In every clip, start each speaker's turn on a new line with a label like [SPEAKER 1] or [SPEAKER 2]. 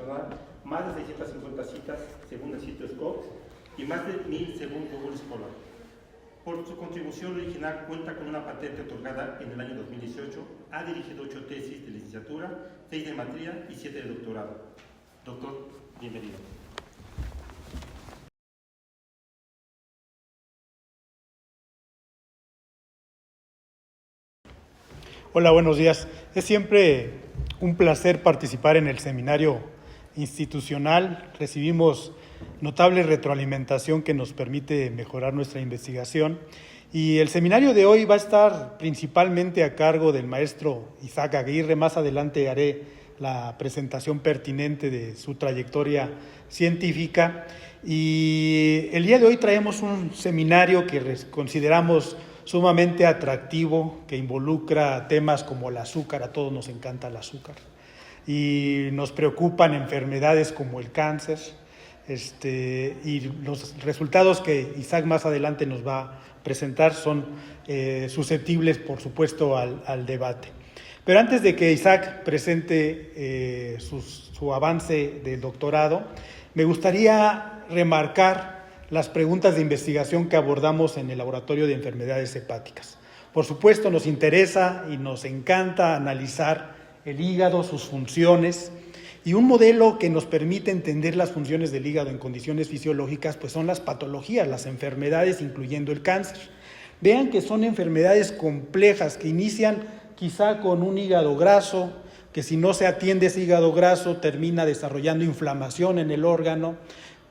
[SPEAKER 1] internacional, más de 650 citas según el sitio Scopes y más de 1000 según Google Scholar. Por su contribución original cuenta con una patente otorgada en el año 2018, ha dirigido 8 tesis de licenciatura, 6 de maestría y 7 de doctorado. Doctor, bienvenido.
[SPEAKER 2] Hola, buenos días. Es siempre un placer participar en el seminario institucional. Recibimos notable retroalimentación que nos permite mejorar nuestra investigación. Y el seminario de hoy va a estar principalmente a cargo del maestro Isaac Aguirre. Más adelante haré la presentación pertinente de su trayectoria científica. Y el día de hoy traemos un seminario que consideramos sumamente atractivo, que involucra temas como el azúcar. A todos nos encanta el azúcar. Y nos preocupan enfermedades como el cáncer. Y los resultados que Isaac más adelante nos va a presentar son susceptibles, por supuesto, al debate. Pero antes de que Isaac presente su avance de doctorado, me gustaría remarcar las preguntas de investigación que abordamos en el Laboratorio de Enfermedades Hepáticas. Por supuesto, nos interesa y nos encanta analizar el hígado, sus funciones, y un modelo que nos permite entender las funciones del hígado en condiciones fisiológicas, pues son las patologías, las enfermedades, incluyendo el cáncer. Vean que son enfermedades complejas que inician quizá con un hígado graso, que si no se atiende ese hígado graso termina desarrollando inflamación en el órgano.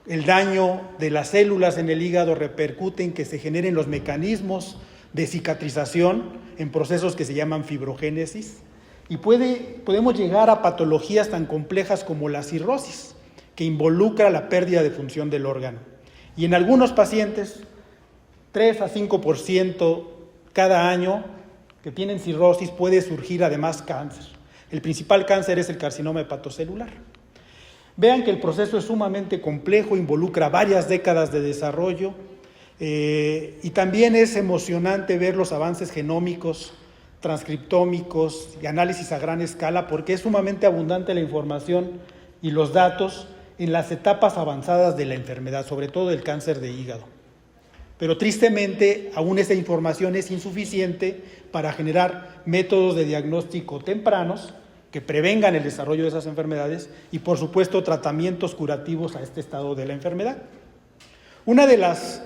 [SPEAKER 2] El daño de las células en el hígado repercute en que se generen los mecanismos de cicatrización en procesos que se llaman fibrogénesis. Y podemos llegar a patologías tan complejas como la cirrosis, que involucra la pérdida de función del órgano. Y en algunos pacientes, 3 a 5% cada año que tienen cirrosis puede surgir además cáncer. El principal cáncer es el carcinoma hepatocelular. Vean que el proceso es sumamente complejo, involucra varias décadas de desarrollo y también es emocionante ver los avances genómicos, transcriptómicos y análisis a gran escala, porque es sumamente abundante la información y los datos en las etapas avanzadas de la enfermedad, sobre todo del cáncer de hígado. Pero tristemente, aún esa información es insuficiente para generar métodos de diagnóstico tempranos que prevengan el desarrollo de esas enfermedades y, por supuesto, tratamientos curativos a este estado de la enfermedad. Una de las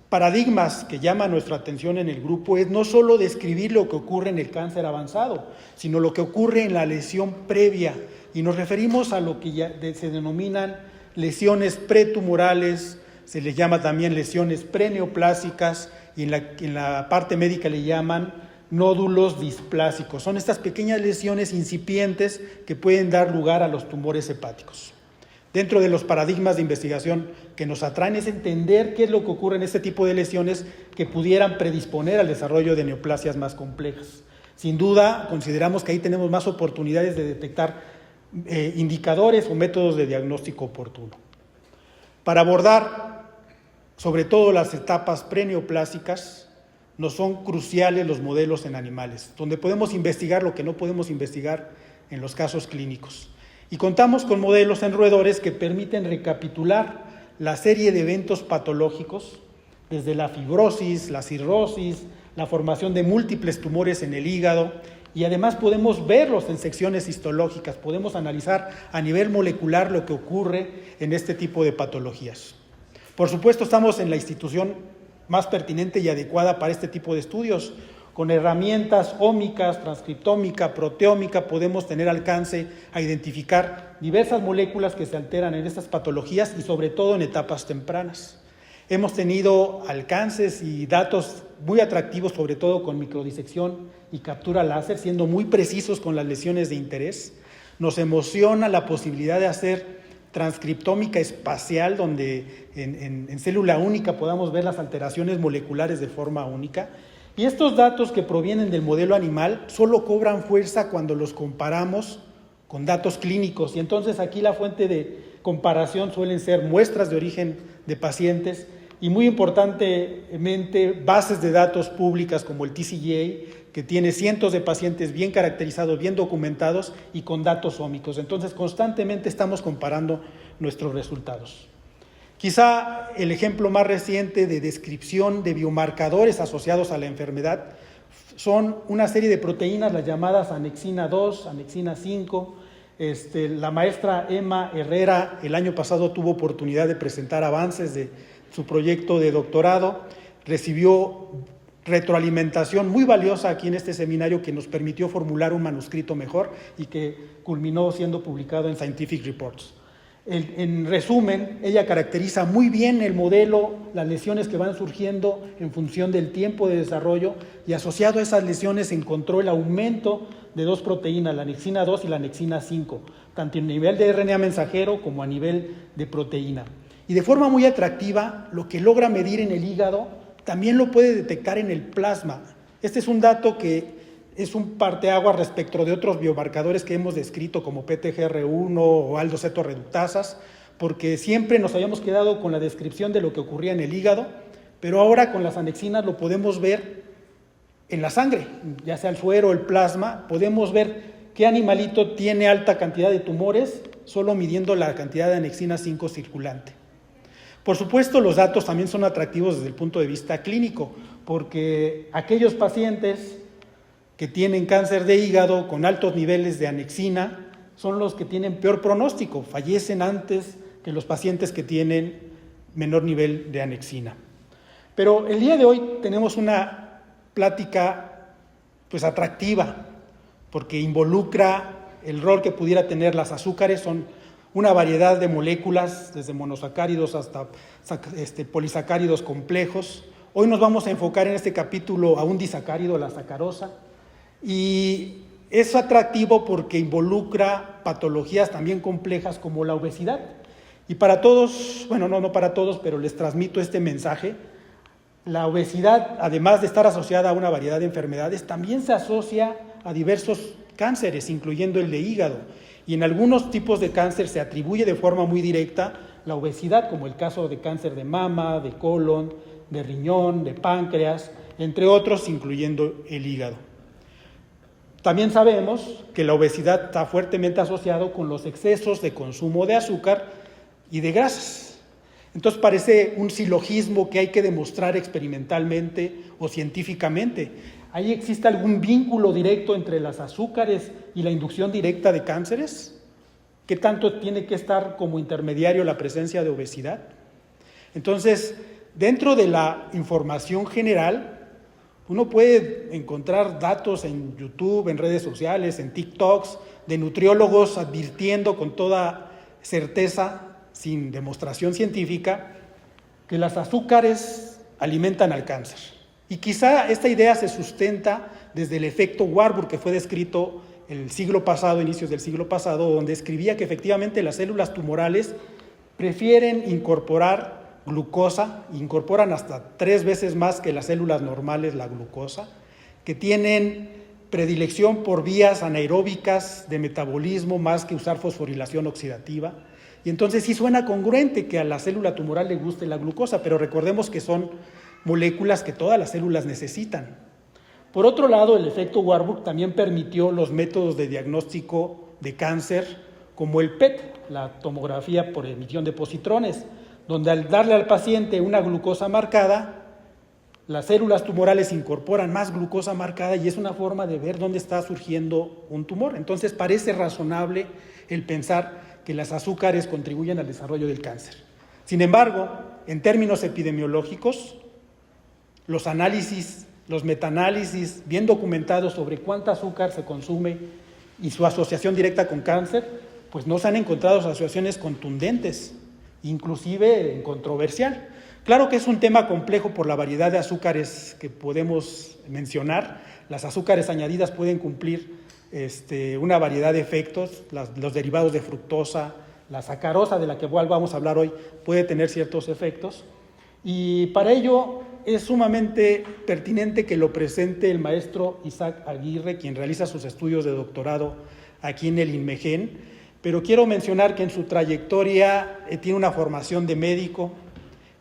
[SPEAKER 2] paradigmas que llama nuestra atención en el grupo es no solo describir lo que ocurre en el cáncer avanzado, sino lo que ocurre en la lesión previa, y nos referimos a lo que se denominan lesiones pretumorales, se les llama también lesiones preneoplásicas, y en la parte médica le llaman nódulos displásicos. Son estas pequeñas lesiones incipientes que pueden dar lugar a los tumores hepáticos. Dentro de los paradigmas de investigación que nos atraen es entender qué es lo que ocurre en este tipo de lesiones que pudieran predisponer al desarrollo de neoplasias más complejas. Sin duda, consideramos que ahí tenemos más oportunidades de detectar indicadores o métodos de diagnóstico oportuno. Para abordar sobre todo las etapas preneoplásicas, nos son cruciales los modelos en animales, donde podemos investigar lo que no podemos investigar en los casos clínicos. Y contamos con modelos en roedores que permiten recapitular la serie de eventos patológicos, desde la fibrosis, la cirrosis, la formación de múltiples tumores en el hígado, y además podemos verlos en secciones histológicas, podemos analizar a nivel molecular lo que ocurre en este tipo de patologías. Por supuesto, estamos en la institución más pertinente y adecuada para este tipo de estudios. Con herramientas ómicas, transcriptómica, proteómica, podemos tener alcance a identificar diversas moléculas que se alteran en estas patologías y sobre todo en etapas tempranas. Hemos tenido alcances y datos muy atractivos, sobre todo con microdisección y captura láser, siendo muy precisos con las lesiones de interés. Nos emociona la posibilidad de hacer transcriptómica espacial, donde en célula única podamos ver las alteraciones moleculares de forma única. Y estos datos que provienen del modelo animal solo cobran fuerza cuando los comparamos con datos clínicos. Y entonces aquí la fuente de comparación suelen ser muestras de origen de pacientes y muy importantemente bases de datos públicas como el TCGA, que tiene cientos de pacientes bien caracterizados, bien documentados y con datos ómicos. Entonces, constantemente estamos comparando nuestros resultados. Quizá el ejemplo más reciente de descripción de biomarcadores asociados a la enfermedad son una serie de proteínas, las llamadas anexina 2, anexina 5. La maestra Emma Herrera el año pasado tuvo oportunidad de presentar avances de su proyecto de doctorado, recibió retroalimentación muy valiosa aquí en este seminario que nos permitió formular un manuscrito mejor y que culminó siendo publicado en Scientific Reports. En resumen, ella caracteriza muy bien el modelo, las lesiones que van surgiendo en función del tiempo de desarrollo, y asociado a esas lesiones encontró el aumento de dos proteínas, la anexina 2 y la anexina 5, tanto a nivel de RNA mensajero como a nivel de proteína. Y de forma muy atractiva, lo que logra medir en el hígado también lo puede detectar en el plasma. Este es un dato que es un parteaguas respecto de otros biomarcadores que hemos descrito como PTGR1 o aldocetoreductasas, porque siempre nos habíamos quedado con la descripción de lo que ocurría en el hígado, pero ahora con las anexinas lo podemos ver en la sangre, ya sea el suero o el plasma. Podemos ver qué animalito tiene alta cantidad de tumores solo midiendo la cantidad de anexina 5 circulante. Por supuesto, los datos también son atractivos desde el punto de vista clínico, porque aquellos pacientes que tienen cáncer de hígado con altos niveles de anexina son los que tienen peor pronóstico, fallecen antes que los pacientes que tienen menor nivel de anexina. Pero el día de hoy tenemos una plática atractiva, porque involucra el rol que pudiera tener las azúcares. Son una variedad de moléculas, desde monosacáridos hasta polisacáridos complejos. Hoy nos vamos a enfocar en este capítulo a un disacárido, la sacarosa, y es atractivo porque involucra patologías también complejas como la obesidad. Y para todos, bueno, no para todos, pero les transmito este mensaje: la obesidad, además de estar asociada a una variedad de enfermedades, también se asocia a diversos cánceres, incluyendo el de hígado. Y en algunos tipos de cáncer se atribuye de forma muy directa la obesidad, como el caso de cáncer de mama, de colon, de riñón, de páncreas, entre otros, incluyendo el hígado. También sabemos que la obesidad está fuertemente asociado con los excesos de consumo de azúcar y de grasas. Entonces parece un silogismo que hay que demostrar experimentalmente o científicamente. ¿Ahí existe algún vínculo directo entre las azúcares y la inducción directa de cánceres? ¿Qué tanto tiene que estar como intermediario la presencia de obesidad? Entonces, dentro de la información general, uno puede encontrar datos en YouTube, en redes sociales, en TikToks, de nutriólogos advirtiendo con toda certeza, sin demostración científica, que las azúcares alimentan al cáncer. Y quizá esta idea se sustenta desde el efecto Warburg, que fue descrito el siglo pasado, inicios del siglo pasado, donde escribía que efectivamente las células tumorales prefieren incorporar glucosa, incorporan hasta 3 veces más que las células normales la glucosa, que tienen predilección por vías anaeróbicas de metabolismo más que usar fosforilación oxidativa. Y entonces sí suena congruente que a la célula tumoral le guste la glucosa, pero recordemos que son moléculas que todas las células necesitan. Por otro lado, el efecto Warburg también permitió los métodos de diagnóstico de cáncer, como el PET, la tomografía por emisión de positrones, donde al darle al paciente una glucosa marcada, las células tumorales incorporan más glucosa marcada y es una forma de ver dónde está surgiendo un tumor. Entonces parece razonable el pensar que las azúcares contribuyen al desarrollo del cáncer. Sin embargo, en términos epidemiológicos, los análisis, los metaanálisis bien documentados sobre cuánta azúcar se consume y su asociación directa con cáncer, pues no se han encontrado asociaciones contundentes, inclusive controversial. Claro que es un tema complejo por la variedad de azúcares que podemos mencionar. Las azúcares añadidas pueden cumplir una variedad de efectos. Los derivados de fructosa, la sacarosa, de la que vamos a hablar hoy, puede tener ciertos efectos. Y para ello es sumamente pertinente que lo presente el maestro Isaac Aguirre, quien realiza sus estudios de doctorado aquí en el INMEGEN. Pero quiero mencionar que en su trayectoria tiene una formación de médico,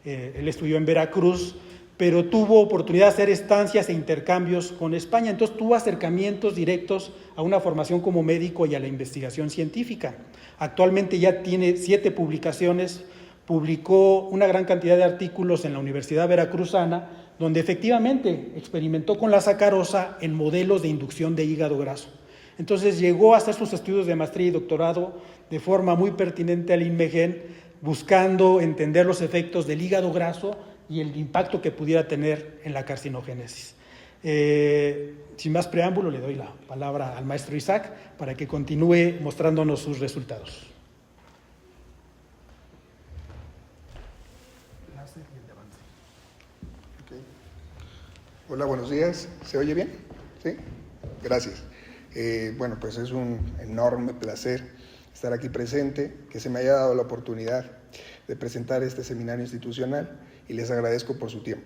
[SPEAKER 2] él estudió en Veracruz, pero tuvo oportunidad de hacer estancias e intercambios con España, entonces tuvo acercamientos directos a una formación como médico y a la investigación científica. Actualmente ya tiene 7 publicaciones, publicó una gran cantidad de artículos en la Universidad Veracruzana, donde efectivamente experimentó con la sacarosa en modelos de inducción de hígado graso. Entonces llegó a hacer sus estudios de maestría y doctorado de forma muy pertinente al INMEGEN, buscando entender los efectos del hígado graso y el impacto que pudiera tener en la carcinogénesis. Sin más preámbulo, le doy la palabra al maestro Isaac para que continúe mostrándonos sus resultados.
[SPEAKER 3] Okay. Hola, buenos días. ¿Se oye bien? ¿Sí? Gracias. Bueno, pues es un enorme placer estar aquí presente, que se me haya dado la oportunidad de presentar este seminario institucional y les agradezco por su tiempo.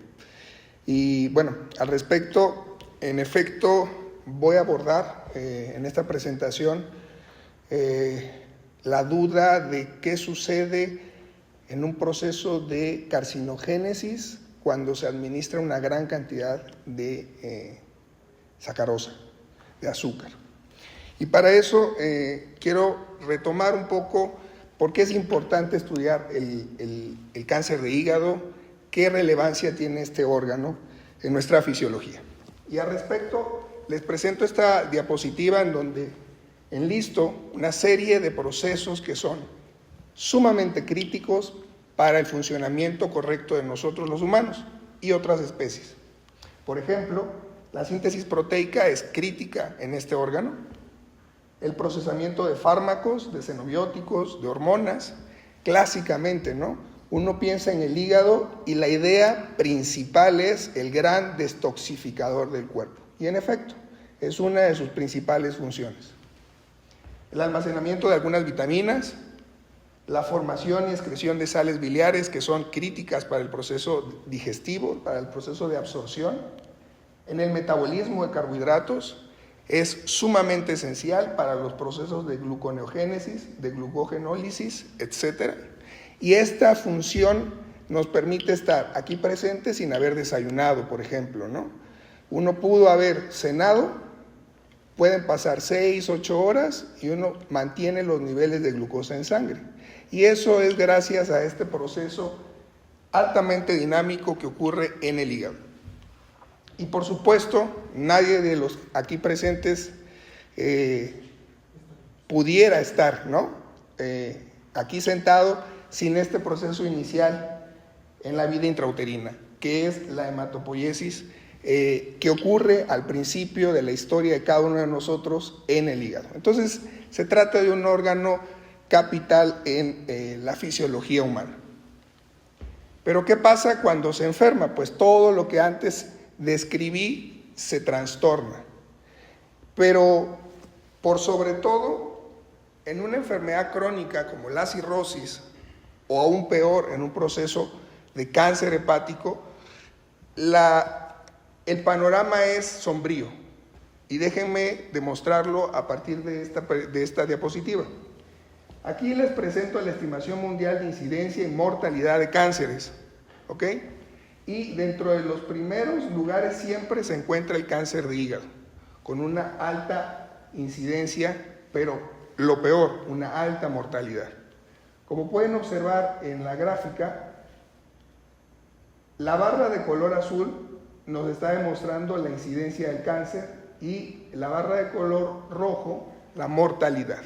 [SPEAKER 3] Y bueno, al respecto, en efecto, voy a abordar en esta presentación la duda de qué sucede en un proceso de carcinogénesis cuando se administra una gran cantidad de sacarosa, de azúcar. Y para eso quiero retomar un poco por qué es importante estudiar el cáncer de hígado, qué relevancia tiene este órgano en nuestra fisiología. Y al respecto, les presento esta diapositiva en donde enlisto una serie de procesos que son sumamente críticos para el funcionamiento correcto de nosotros los humanos y otras especies. Por ejemplo, la síntesis proteica es crítica en este órgano, el procesamiento de fármacos, de xenobióticos, de hormonas, clásicamente, ¿no? Uno piensa en el hígado y la idea principal es el gran destoxificador del cuerpo. Y en efecto, es una de sus principales funciones. El almacenamiento de algunas vitaminas, la formación y excreción de sales biliares que son críticas para el proceso digestivo, para el proceso de absorción. En el metabolismo de carbohidratos es sumamente esencial para los procesos de gluconeogénesis, de glucogenólisis, etc. Y esta función nos permite estar aquí presentes sin haber desayunado, por ejemplo, ¿no? Uno pudo haber cenado, pueden pasar 6, 8 horas y uno mantiene los niveles de glucosa en sangre. Y eso es gracias a este proceso altamente dinámico que ocurre en el hígado. Y por supuesto, nadie de los aquí presentes pudiera estar, ¿no? Aquí sentado sin este proceso inicial en la vida intrauterina, que es la hematopoiesis que ocurre al principio de la historia de cada uno de nosotros en el hígado. Entonces, se trata de un órgano capital en la fisiología humana. Pero ¿qué pasa cuando se enferma? Pues todo lo que antes describí se trastorna. Pero por sobre todo, en una enfermedad crónica como la cirrosis, o aún peor, en un proceso de cáncer hepático, el panorama es sombrío. Y déjenme demostrarlo a partir de esta diapositiva. Aquí les presento la estimación mundial de incidencia y mortalidad de cánceres, ¿ok? Y dentro de los primeros lugares siempre se encuentra el cáncer de hígado, con una alta incidencia, pero lo peor, una alta mortalidad. Como pueden observar en la gráfica, la barra de color azul nos está demostrando la incidencia del cáncer y la barra de color rojo, la mortalidad.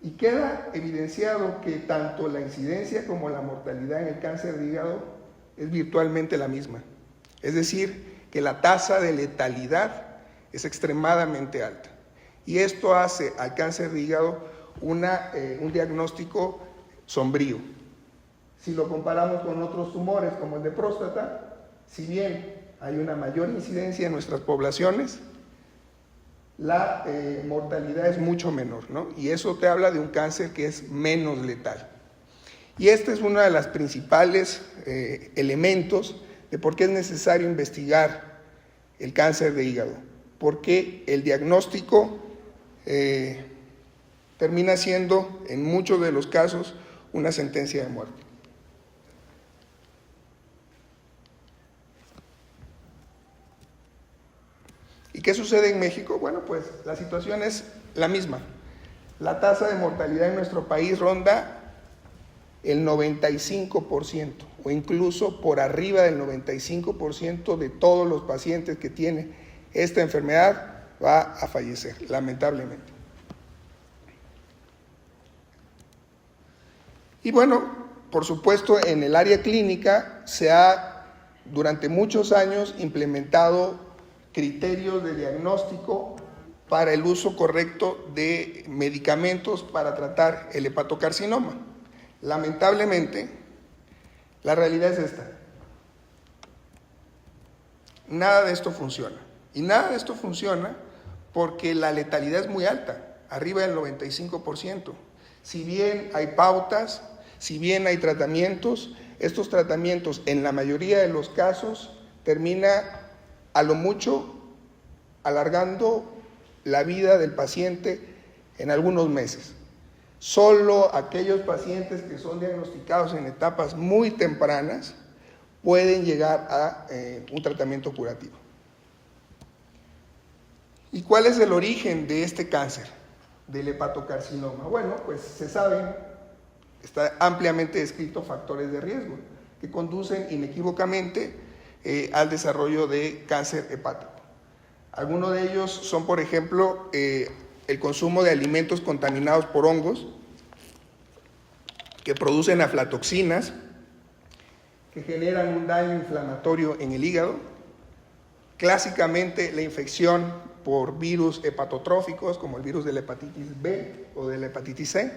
[SPEAKER 3] Y queda evidenciado que tanto la incidencia como la mortalidad en el cáncer de hígado es virtualmente la misma. Es decir, que la tasa de letalidad es extremadamente alta. Y esto hace al cáncer de hígado un diagnóstico sombrío. Si lo comparamos con otros tumores como el de próstata, si bien hay una mayor incidencia en nuestras poblaciones, la mortalidad es mucho menor, ¿no? Y eso te habla de un cáncer que es menos letal. Y este es uno de los principales elementos de por qué es necesario investigar el cáncer de hígado, porque el diagnóstico termina siendo, en muchos de los casos, una sentencia de muerte. ¿Y qué sucede en México? Bueno, pues la situación es la misma. La tasa de mortalidad en nuestro país ronda el 95%, o incluso por arriba del 95% de todos los pacientes que tienen esta enfermedad va a fallecer, lamentablemente. Y bueno, por supuesto, en el área clínica se ha durante muchos años implementado criterios de diagnóstico para el uso correcto de medicamentos para tratar el hepatocarcinoma. Lamentablemente, la realidad es esta. Nada de esto funciona. Y nada de esto funciona porque la letalidad es muy alta, arriba del 95%. Si bien hay pautas, si bien hay tratamientos, estos tratamientos en la mayoría de los casos termina a lo mucho alargando la vida del paciente en algunos meses. Solo aquellos pacientes que son diagnosticados en etapas muy tempranas pueden llegar a un tratamiento curativo. ¿Y cuál es el origen de este cáncer, del hepatocarcinoma? Bueno, pues se saben, está ampliamente descrito factores de riesgo que conducen inequívocamente al desarrollo de cáncer hepático. Algunos de ellos son, por ejemplo, el consumo de alimentos contaminados por hongos que producen aflatoxinas, que generan un daño inflamatorio en el hígado, clásicamente la infección por virus hepatotróficos como el virus de la hepatitis B o de la hepatitis C,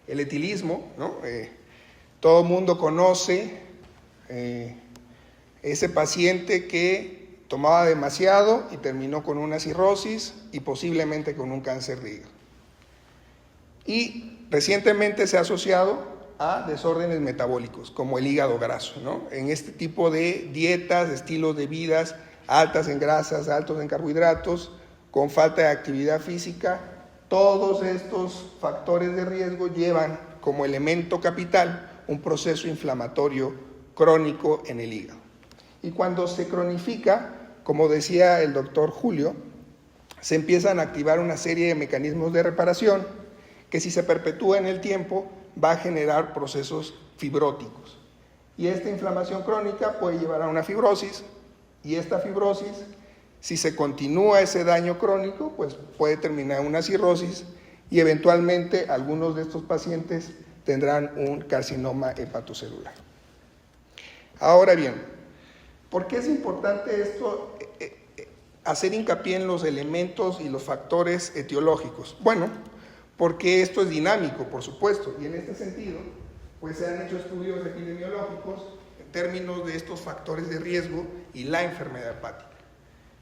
[SPEAKER 3] el etilismo, ¿no? Todo el mundo conoce ese paciente que tomaba demasiado y terminó con una cirrosis y posiblemente con un cáncer de hígado. Y recientemente se ha asociado a desórdenes metabólicos como el hígado graso, ¿no? En este tipo de dietas, estilos de vidas altas en grasas, altos en carbohidratos, con falta de actividad física, todos estos factores de riesgo llevan como elemento capital un proceso inflamatorio crónico en el hígado. Y cuando se cronifica, como decía el doctor Julio, se empiezan a activar una serie de mecanismos de reparación que si se perpetúa en el tiempo va a generar procesos fibróticos. Y esta inflamación crónica puede llevar a una fibrosis, y esta fibrosis, si se continúa ese daño crónico, pues puede terminar en una cirrosis y eventualmente algunos de estos pacientes tendrán un carcinoma hepatocelular. Ahora bien, ¿por qué es importante esto, hacer hincapié en los elementos y los factores etiológicos? Bueno, porque esto es dinámico, por supuesto, y en este sentido, pues se han hecho estudios epidemiológicos en términos de estos factores de riesgo y la enfermedad hepática.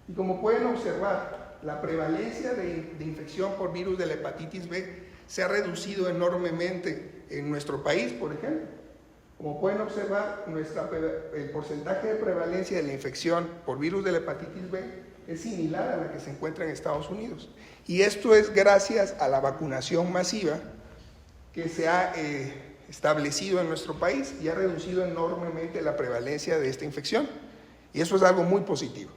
[SPEAKER 3] Y como pueden observar, la prevalencia de infección por virus de la hepatitis B se ha reducido enormemente en nuestro país, por ejemplo. Como pueden observar, el porcentaje de prevalencia de la infección por virus de la hepatitis B es similar a la que se encuentra en Estados Unidos. Y esto es gracias a la vacunación masiva que se ha establecido en nuestro país y ha reducido enormemente la prevalencia de esta infección. Y eso es algo muy positivo.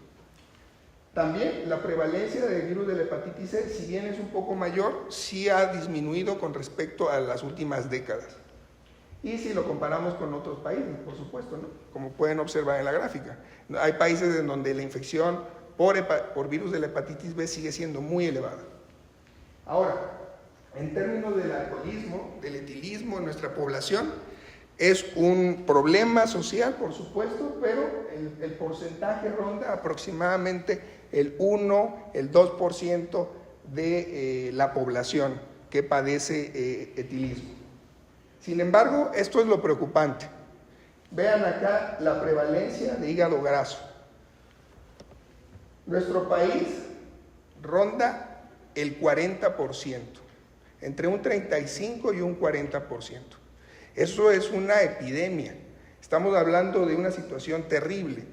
[SPEAKER 3] También la prevalencia del virus de la hepatitis C, si bien es un poco mayor, sí ha disminuido con respecto a las últimas décadas. Y si lo comparamos con otros países, por supuesto, ¿no? Como pueden observar en la gráfica. Hay países en donde la infección por virus de la hepatitis B sigue siendo muy elevada. Ahora, en términos del alcoholismo, del etilismo en nuestra población, es un problema social, por supuesto, pero el porcentaje ronda aproximadamente el 1, el 2% de la población que padece etilismo. Sin embargo, esto es lo preocupante. Vean acá la prevalencia de hígado graso. Nuestro país ronda el 40%, entre un 35 y un 40%. Eso es una epidemia. Estamos hablando de una situación terrible,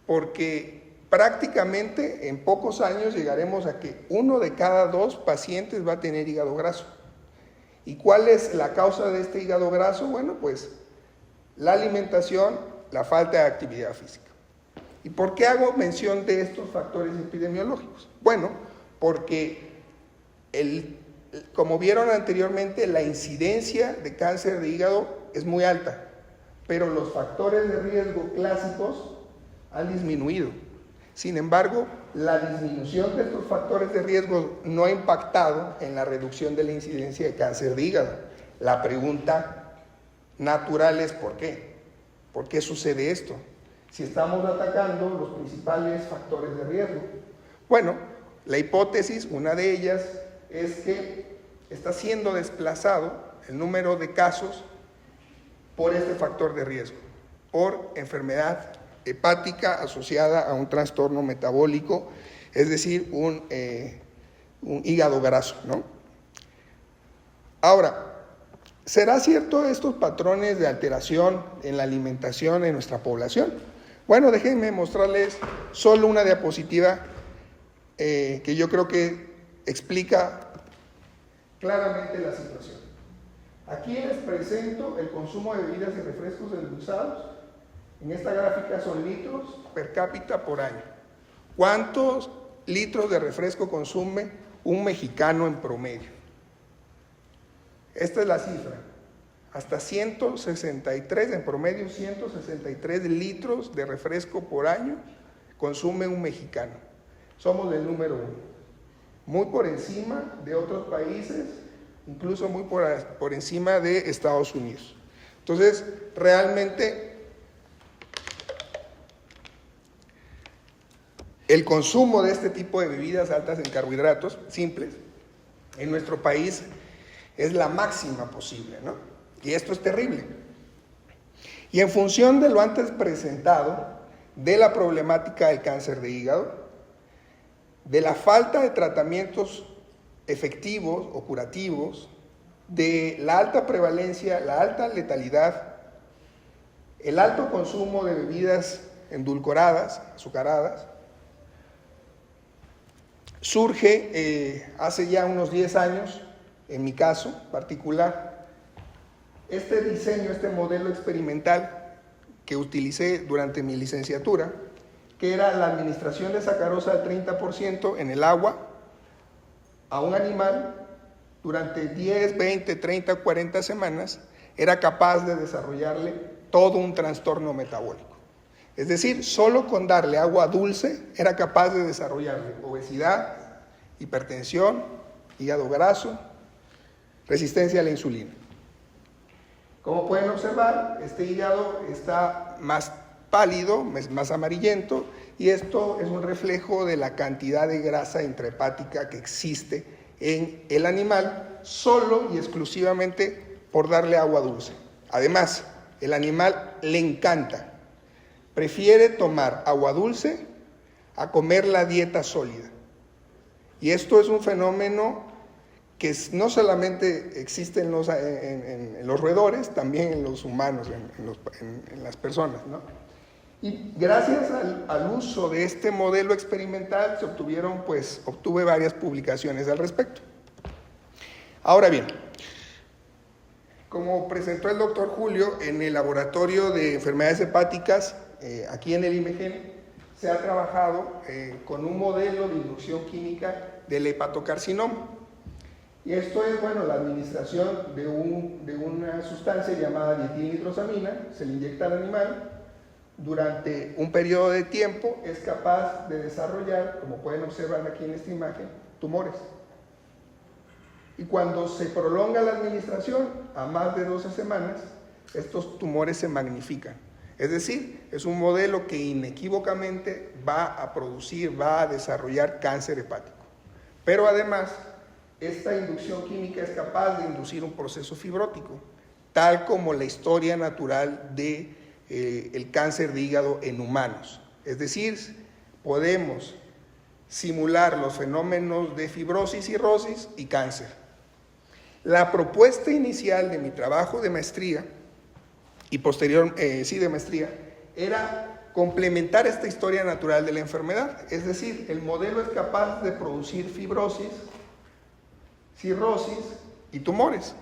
[SPEAKER 3] porque prácticamente en pocos años llegaremos a que 1 de cada 2 pacientes va a tener hígado graso. ¿Y cuál es la causa de este hígado graso? Bueno, pues la alimentación, la falta de actividad física. ¿Y por qué hago mención de estos factores epidemiológicos? Bueno, porque como vieron anteriormente, la incidencia de cáncer de hígado es muy alta, pero los factores de riesgo clásicos han disminuido. Sin embargo, la disminución de estos factores de riesgo no ha impactado en la reducción de la incidencia de cáncer de hígado. La pregunta natural es ¿por qué? ¿Por qué sucede esto? Si estamos atacando los principales factores de riesgo. Bueno, la hipótesis, una de ellas, es que está siendo desplazado el número de casos por este factor de riesgo, por enfermedad hepática asociada a un trastorno metabólico, es decir, un hígado graso, ¿no? Ahora, ¿será cierto estos patrones de alteración en la alimentación en nuestra población? Bueno, déjenme mostrarles solo una diapositiva que yo creo que explica claramente la situación. Aquí les presento el consumo de bebidas y refrescos endulzados. En esta gráfica son litros per cápita por año. ¿Cuántos litros de refresco consume un mexicano en promedio? Esta es la cifra. Hasta 163, en promedio 163 litros de refresco por año consume un mexicano. Somos el número 1. Muy por encima de otros países, incluso muy por encima de Estados Unidos. Entonces, realmente el consumo de este tipo de bebidas altas en carbohidratos simples en nuestro país es la máxima posible, ¿no? Y esto es terrible. Y en función de lo antes presentado, de la problemática del cáncer de hígado, de la falta de tratamientos efectivos o curativos, de la alta prevalencia, la alta letalidad, el alto consumo de bebidas endulcoradas, azucaradas, surge hace ya unos 10 años, en mi caso particular, este diseño, este modelo experimental que utilicé durante mi licenciatura, que era la administración de sacarosa al 30% en el agua a un animal durante 10, 20, 30, 40 semanas, era capaz de desarrollarle todo un trastorno metabólico. Es decir, solo con darle agua dulce era capaz de desarrollarle obesidad, hipertensión, hígado graso, resistencia a la insulina. Como pueden observar, este hígado está más pálido, más amarillento, y esto es un reflejo de la cantidad de grasa intrahepática que existe en el animal, solo y exclusivamente por darle agua dulce. Además, el animal le encanta, prefiere tomar agua dulce a comer la dieta sólida. Y esto es un fenómeno que no solamente existe en los roedores, también en los humanos, en las personas, ¿no? Y gracias al uso de este modelo experimental obtuve varias publicaciones al respecto. Ahora bien, como presentó el doctor Julio, en el laboratorio de enfermedades hepáticas, aquí en el IMEGEN, se ha trabajado con un modelo de inducción química del hepatocarcinoma. Y esto es, la administración de una sustancia llamada dietilnitrosamina, se le inyecta al animal, durante un periodo de tiempo es capaz de desarrollar, como pueden observar aquí en esta imagen, tumores. Y cuando se prolonga la administración a más de 12 semanas, estos tumores se magnifican. Es decir, es un modelo que inequívocamente va a desarrollar cáncer hepático. Pero además, esta inducción química es capaz de inducir un proceso fibrótico, tal como la historia natural de el cáncer de hígado en humanos. Es decir, podemos simular los fenómenos de fibrosis, cirrosis y cáncer. La propuesta inicial de mi trabajo de maestría y de maestría, era complementar esta historia natural de la enfermedad. Es decir, el modelo es capaz de producir fibrosis, cirrosis y tumores.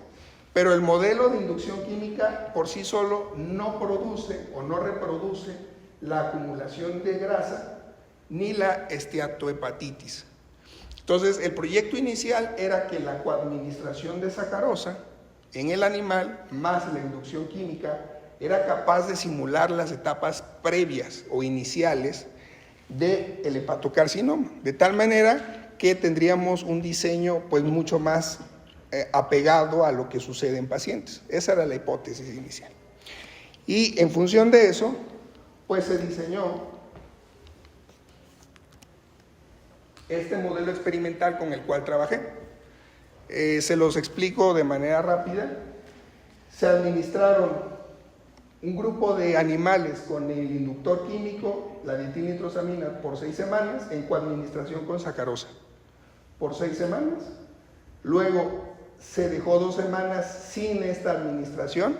[SPEAKER 3] Pero el modelo de inducción química por sí solo no produce o no reproduce la acumulación de grasa ni la esteatohepatitis. Entonces, el proyecto inicial era que la coadministración de sacarosa en el animal más la inducción química era capaz de simular las etapas previas o iniciales del hepatocarcinoma, de tal manera que tendríamos un diseño pues mucho más apegado a lo que sucede en pacientes. Esa era la hipótesis inicial. Y en función de eso, pues se diseñó este modelo experimental con el cual trabajé. Se los explico de manera rápida. Se administraron un grupo de animales con el inductor químico, la dietilnitrosamina, por 6 semanas, en coadministración con sacarosa, por 6 semanas. Luego se dejó 2 semanas sin esta administración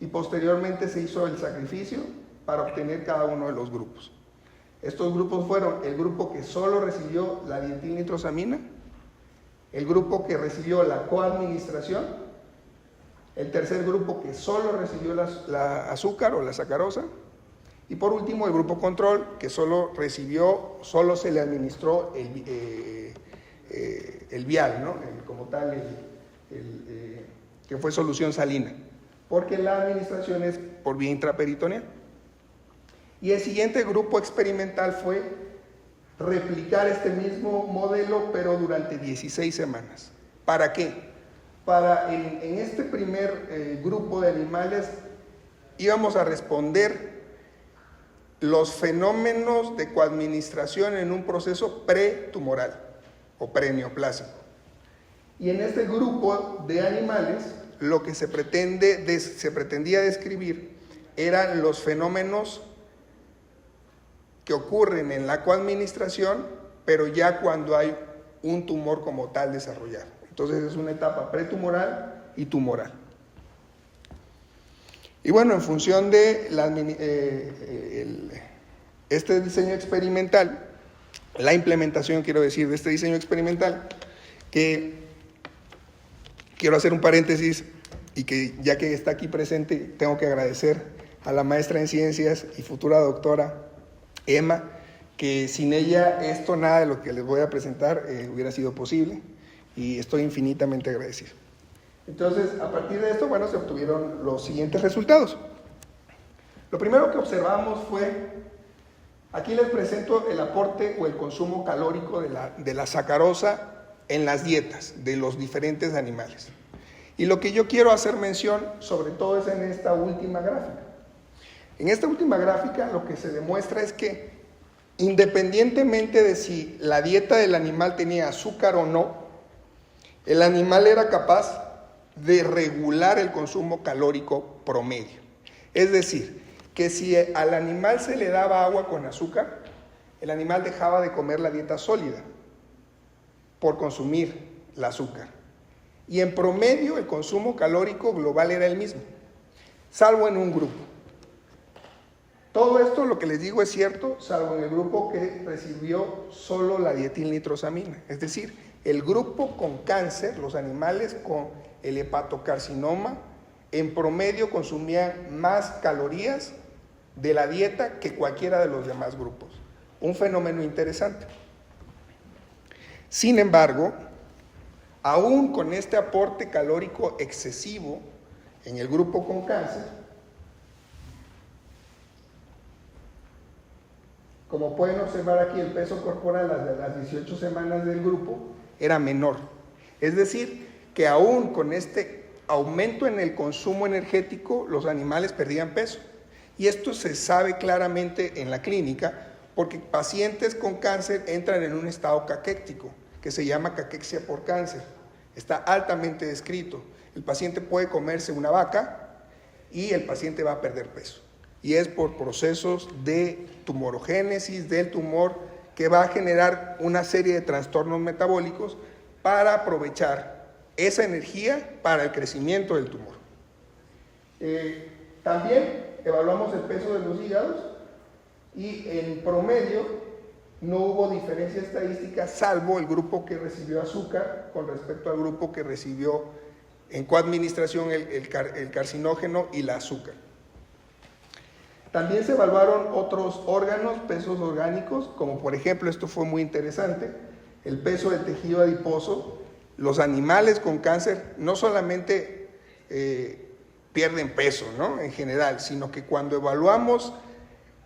[SPEAKER 3] y posteriormente se hizo el sacrificio para obtener cada uno de los grupos. Estos grupos fueron el grupo que solo recibió la dietilnitrosamina, el grupo que recibió la coadministración, el tercer grupo que solo recibió la azúcar o la sacarosa, y por último el grupo control que solo se le administró el vial, ¿no? Como tal, que fue solución salina, porque la administración es por vía intraperitoneal. Y el siguiente grupo experimental fue replicar este mismo modelo, pero durante 16 semanas. ¿Para qué? Para en este primer grupo de animales íbamos a responder los fenómenos de coadministración en un proceso pretumoral o preneoplásico. Y en este grupo de animales lo que se pretendía describir eran los fenómenos que ocurren en la coadministración, pero ya cuando hay un tumor como tal desarrollado. Entonces es una etapa pretumoral y tumoral. Y bueno, en función de este diseño experimental, la implementación, quiero decir, de este diseño experimental, que quiero hacer un paréntesis y que ya que está aquí presente, tengo que agradecer a la maestra en ciencias y futura doctora Emma, que sin ella esto, nada de lo que les voy a presentar hubiera sido posible, y estoy infinitamente agradecido. Entonces, a partir de esto, bueno, se obtuvieron los siguientes resultados. Lo primero que observamos fue, aquí les presento el aporte o el consumo calórico de la sacarosa en las dietas de los diferentes animales. Y lo que yo quiero hacer mención, sobre todo, es en esta última gráfica. En esta última gráfica lo que se demuestra es que independientemente de si la dieta del animal tenía azúcar o no, el animal era capaz de regular el consumo calórico promedio. Es decir, que si al animal se le daba agua con azúcar, el animal dejaba de comer la dieta sólida por consumir el azúcar. Y en promedio el consumo calórico global era el mismo, salvo en un grupo. Todo esto, lo que les digo, es cierto, salvo en el grupo que recibió solo la dietilnitrosamina. Es decir, el grupo con cáncer, los animales con el hepatocarcinoma, en promedio consumían más calorías de la dieta que cualquiera de los demás grupos. Un fenómeno interesante. Sin embargo, aún con este aporte calórico excesivo en el grupo con cáncer, como pueden observar aquí, el peso corporal de las 18 semanas del grupo era menor. Es decir, que aún con este aumento en el consumo energético, los animales perdían peso. Y esto se sabe claramente en la clínica, porque pacientes con cáncer entran en un estado caquéctico, que se llama caquexia por cáncer. Está altamente descrito. El paciente puede comerse una vaca y el paciente va a perder peso. Y es por procesos de tumorogénesis del tumor que va a generar una serie de trastornos metabólicos para aprovechar esa energía para el crecimiento del tumor. También evaluamos el peso de los hígados y en promedio no hubo diferencia estadística, salvo el grupo que recibió azúcar con respecto al grupo que recibió en coadministración el carcinógeno y la azúcar. También se evaluaron otros órganos, pesos orgánicos, como por ejemplo, esto fue muy interesante, el peso del tejido adiposo. Los animales con cáncer no solamente pierden peso, ¿no?, en general, sino que cuando evaluamos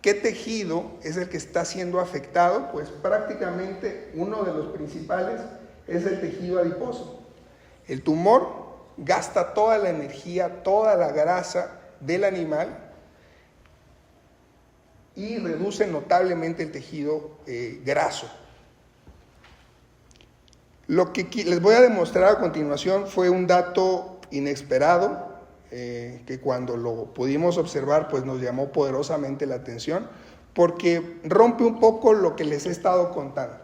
[SPEAKER 3] qué tejido es el que está siendo afectado, pues prácticamente uno de los principales es el tejido adiposo. El tumor gasta toda la energía, toda la grasa del animal y reduce notablemente el tejido graso. Lo que les voy a demostrar a continuación fue un dato inesperado, que cuando lo pudimos observar pues nos llamó poderosamente la atención, porque rompe un poco lo que les he estado contando,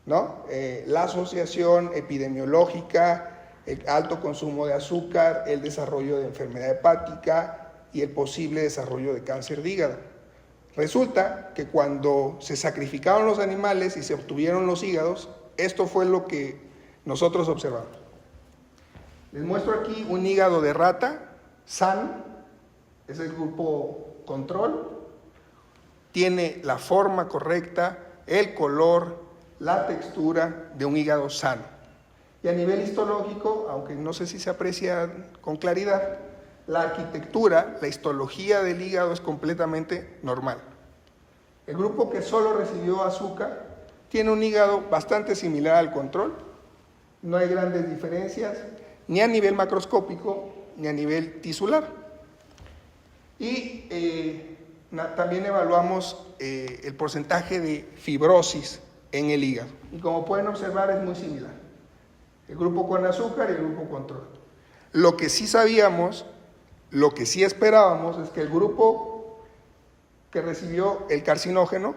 [SPEAKER 3] ¿no? La asociación epidemiológica, el alto consumo de azúcar, el desarrollo de enfermedad hepática y el posible desarrollo de cáncer de hígado. Resulta que cuando se sacrificaron los animales y se obtuvieron los hígados, esto fue lo que nosotros observamos. Les muestro aquí un hígado de rata sano, es el grupo control, tiene la forma correcta, el color, la textura de un hígado sano. Y a nivel histológico, aunque no sé si se aprecia con claridad, la arquitectura, la histología del hígado es completamente normal. El grupo que solo recibió azúcar tiene un hígado bastante similar al control, no hay grandes diferencias, ni a nivel macroscópico, ni a nivel tisular. Y también evaluamos el porcentaje de fibrosis en el hígado. Y como pueden observar es muy similar. El grupo con azúcar y el grupo control. Lo que sí sabíamos, lo que sí esperábamos es que el grupo que recibió el carcinógeno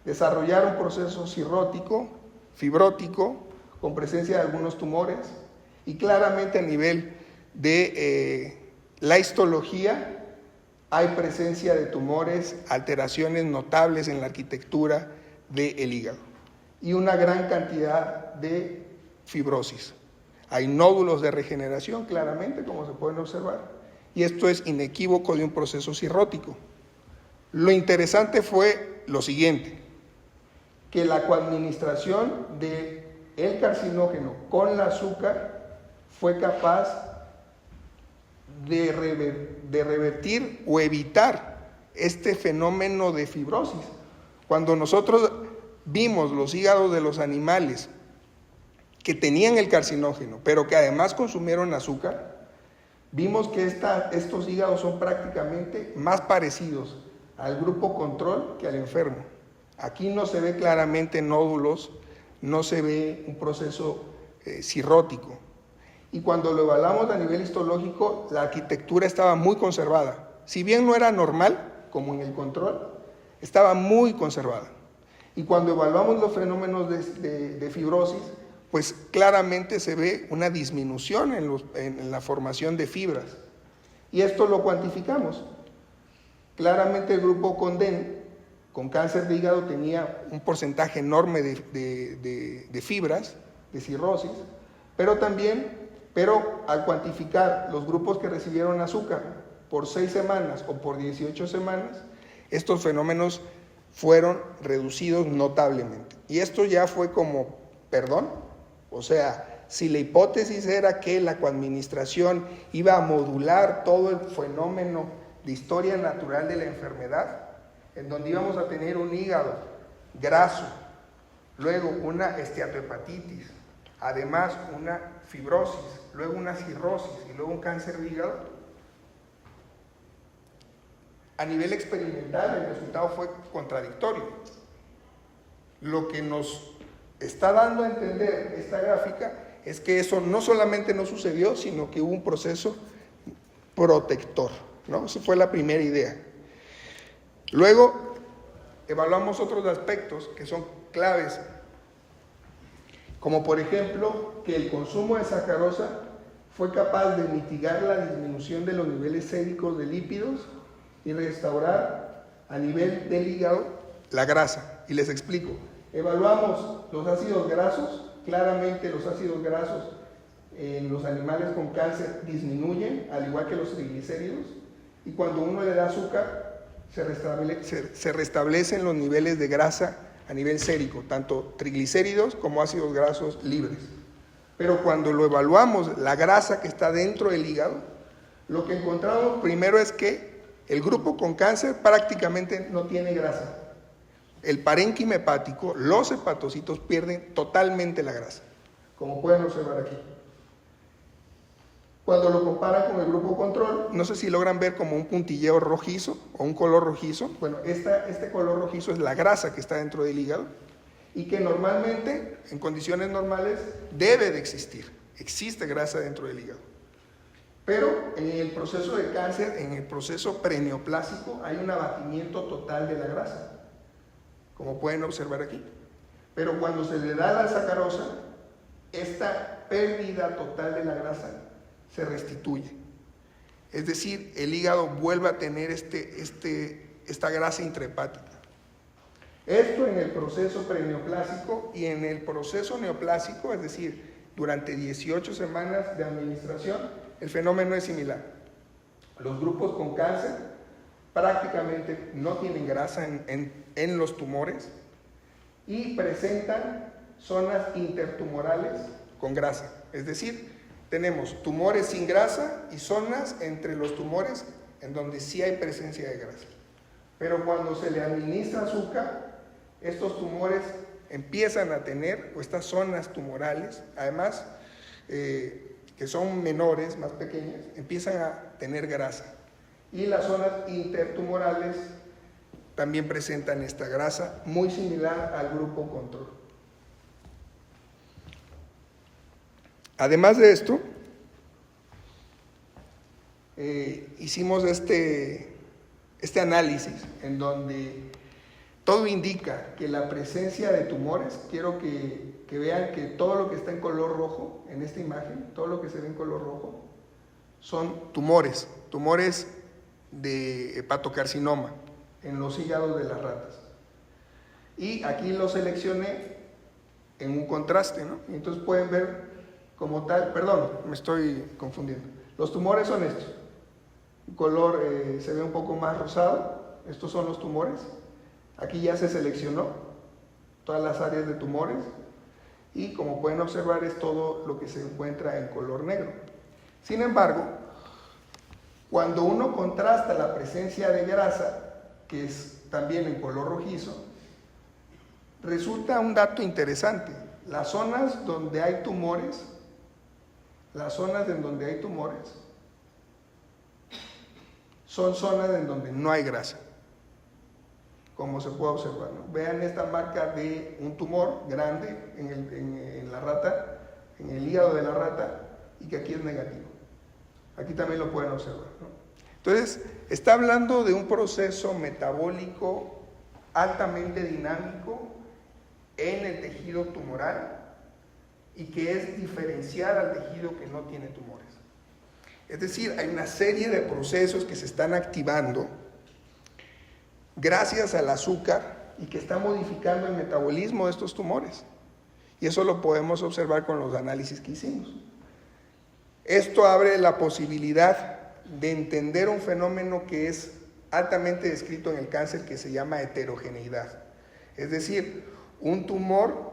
[SPEAKER 3] desarrollara un proceso cirrótico, fibrótico, con presencia de algunos tumores, y claramente a nivel de la histología hay presencia de tumores, alteraciones notables en la arquitectura del hígado y una gran cantidad de fibrosis. Hay nódulos de regeneración claramente, como se pueden observar, y esto es inequívoco de un proceso cirrótico. Lo interesante fue lo siguiente, que la coadministración del carcinógeno con el azúcar fue capaz de revertir o evitar este fenómeno de fibrosis. Cuando nosotros vimos los hígados de los animales que tenían el carcinógeno, pero que además consumieron azúcar, vimos que estos hígados son prácticamente más parecidos al grupo control que al enfermo. Aquí no se ve claramente nódulos, no se ve un proceso cirrótico. Y cuando lo evaluamos a nivel histológico, la arquitectura estaba muy conservada. Si bien no era normal, como en el control, estaba muy conservada. Y cuando evaluamos los fenómenos de fibrosis, pues claramente se ve una disminución en la formación de fibras. Y esto lo cuantificamos. Claramente el grupo con DEN, con cáncer de hígado, tenía un porcentaje enorme de fibras, de cirrosis, pero al cuantificar los grupos que recibieron azúcar por 6 semanas o por 18 semanas, estos fenómenos fueron reducidos notablemente. Y esto ya fue como, perdón, o sea, si la hipótesis era que la coadministración iba a modular todo el fenómeno de historia natural de la enfermedad, en donde íbamos a tener un hígado graso, luego una esteatohepatitis, además una fibrosis, luego una cirrosis y luego un cáncer de hígado, a nivel experimental el resultado fue contradictorio. Lo que nos está dando a entender esta gráfica es que eso no solamente no sucedió, sino que hubo un proceso protector, ¿no? Esa fue la primera idea. Luego evaluamos otros aspectos que son claves, como por ejemplo que el consumo de sacarosa fue capaz de mitigar la disminución de los niveles séricos de lípidos y restaurar a nivel del hígado la grasa. Y les explico. Evaluamos los ácidos grasos, claramente los ácidos grasos en los animales con cáncer disminuyen, al igual que los triglicéridos, y cuando uno le da azúcar se restablecen los niveles de grasa a nivel sérico, tanto triglicéridos como ácidos grasos libres. Pero cuando lo evaluamos, la grasa que está dentro del hígado, lo que encontramos primero es que el grupo con cáncer prácticamente no tiene grasa. El parénquima hepático, los hepatocitos pierden totalmente la grasa, como pueden observar aquí. Cuando lo comparan con el grupo control, no sé si logran ver como un puntilleo rojizo o un color rojizo. Bueno, este color rojizo es la grasa que está dentro del hígado y que normalmente, en condiciones normales, debe de existir. Existe grasa dentro del hígado. Pero en el proceso de cáncer, en el proceso preneoplásico, hay un abatimiento total de la grasa, como pueden observar aquí. Pero cuando se le da la sacarosa, esta pérdida total de la grasa se restituye. Es decir, el hígado vuelve a tener esta grasa intrahepática. Esto en el proceso preneoplásico, y en el proceso neoplásico, es decir, durante 18 semanas de administración, el fenómeno es similar. Los grupos con cáncer prácticamente no tienen grasa en los tumores y presentan zonas intertumorales con grasa. Es decir, tenemos tumores sin grasa y zonas entre los tumores en donde sí hay presencia de grasa. Pero cuando se le administra azúcar, estos tumores empiezan a tener, o estas zonas tumorales, además que son menores, más pequeñas, empiezan a tener grasa. Y las zonas intertumorales también presentan esta grasa, muy similar al grupo control. Además de esto, hicimos este análisis en donde todo indica que la presencia de tumores, quiero que vean que todo lo que está en color rojo en esta imagen, todo lo que se ve en color rojo, son tumores de hepatocarcinoma en los hígados de las ratas. Y aquí lo seleccioné en un contraste, ¿no? Y entonces pueden ver como tal, perdón, me estoy confundiendo. Los tumores son estos. El color se ve un poco más rosado. Estos son los tumores. Aquí ya se seleccionó todas las áreas de tumores. Y como pueden observar, es todo lo que se encuentra en color negro. Sin embargo, cuando uno contrasta la presencia de grasa, que es también en color rojizo, resulta un dato interesante. Las zonas donde hay tumores, son zonas en donde no hay grasa, como se puede observar, ¿no? Vean esta marca de un tumor grande en la rata, en el hígado de la rata, y que aquí es negativo. Aquí también lo pueden observar, ¿no? Entonces, está hablando de un proceso metabólico altamente dinámico en el tejido tumoral y que es diferencial al tejido que no tiene tumores. Es decir, hay una serie de procesos que se están activando gracias al azúcar y que está modificando el metabolismo de estos tumores. Y eso lo podemos observar con los análisis que hicimos. Esto abre la posibilidad de entender un fenómeno que es altamente descrito en el cáncer, que se llama heterogeneidad. Es decir, un tumor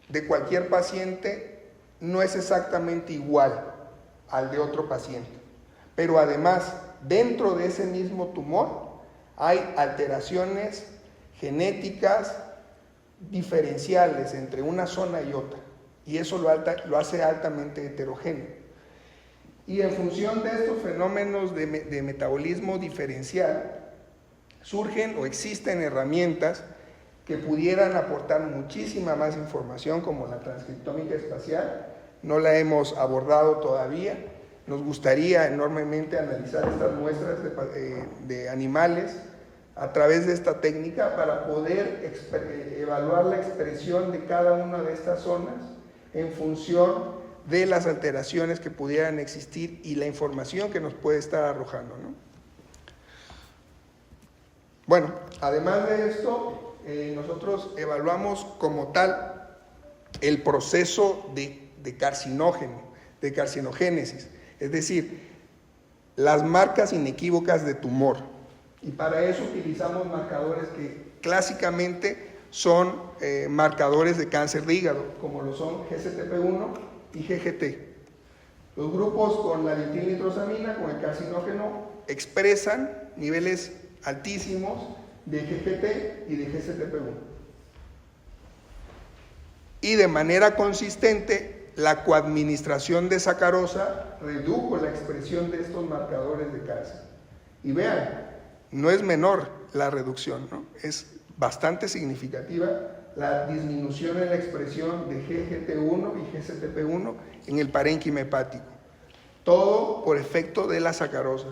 [SPEAKER 3] de cualquier paciente no es exactamente igual al de otro paciente, pero además dentro de ese mismo tumor hay alteraciones genéticas diferenciales entre una zona y otra, y eso lo hace altamente heterogéneo. Y en función de estos fenómenos de metabolismo diferencial, surgen o existen herramientas que pudieran aportar muchísima más información, como la transcriptómica espacial. No la hemos abordado todavía. Nos gustaría enormemente analizar estas muestras de animales a través de esta técnica para poder evaluar la expresión de cada una de estas zonas en función de las alteraciones que pudieran existir y la información que nos puede estar arrojando, ¿no? Bueno, además de esto, nosotros evaluamos como tal el proceso de carcinogénesis, es decir, las marcas inequívocas de tumor. Y para eso utilizamos marcadores que clásicamente son marcadores de cáncer de hígado, como lo son GCTP1 y GGT. Los grupos con la dietilnitrosamina, con el carcinógeno, expresan niveles altísimos de GGT y de GCTP1. Y de manera consistente, la coadministración de sacarosa redujo la expresión de estos marcadores de cáncer. Y vean, no es menor la reducción, ¿no? Es bastante significativa la disminución en la expresión de GGT1 y GCTP1 en el parénquima hepático. Todo por efecto de la sacarosa.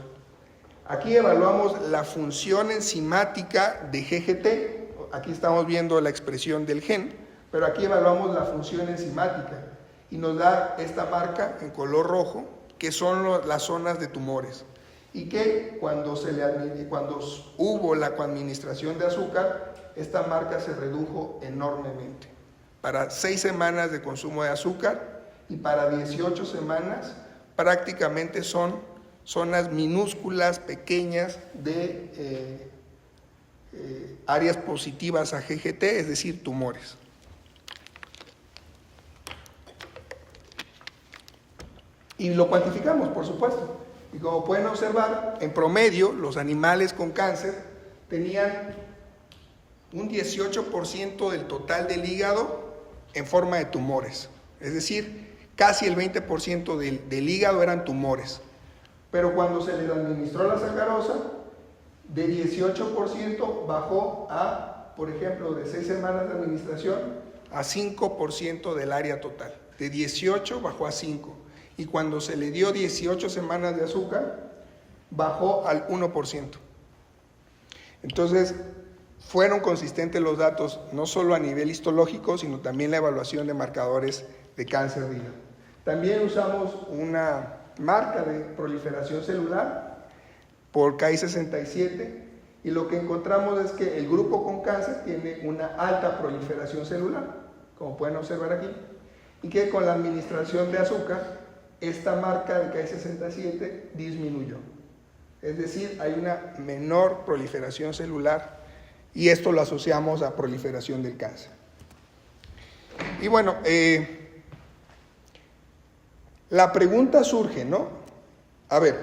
[SPEAKER 3] Aquí evaluamos la función enzimática de GGT. Aquí estamos viendo la expresión del gen, pero aquí evaluamos la función enzimática y nos da esta marca en color rojo, que son las zonas de tumores. Y que cuando hubo la coadministración de azúcar, esta marca se redujo enormemente. Para 6 semanas de consumo de azúcar y para 18 semanas prácticamente son zonas minúsculas, pequeñas de áreas positivas a GGT, es decir, tumores. Y lo cuantificamos, por supuesto. Y como pueden observar, en promedio, los animales con cáncer tenían un 18% del total del hígado en forma de tumores. Es decir, casi el 20% del hígado eran tumores. Pero cuando se les administró la sacarosa, de 18% bajó a, por ejemplo, de 6 semanas de administración, a 5% del área total. De 18 bajó a 5. Y cuando se le dio 18 semanas de azúcar, bajó al 1%. Entonces, fueron consistentes los datos, no solo a nivel histológico, sino también la evaluación de marcadores de cáncer de hígado. También usamos una marca de proliferación celular por Ki-67, y lo que encontramos es que el grupo con cáncer tiene una alta proliferación celular, como pueden observar aquí, y que con la administración de azúcar, esta marca de Ki-67 disminuyó. Es decir, hay una menor proliferación celular y esto lo asociamos a proliferación del cáncer. Y bueno, la pregunta surge, ¿no? A ver,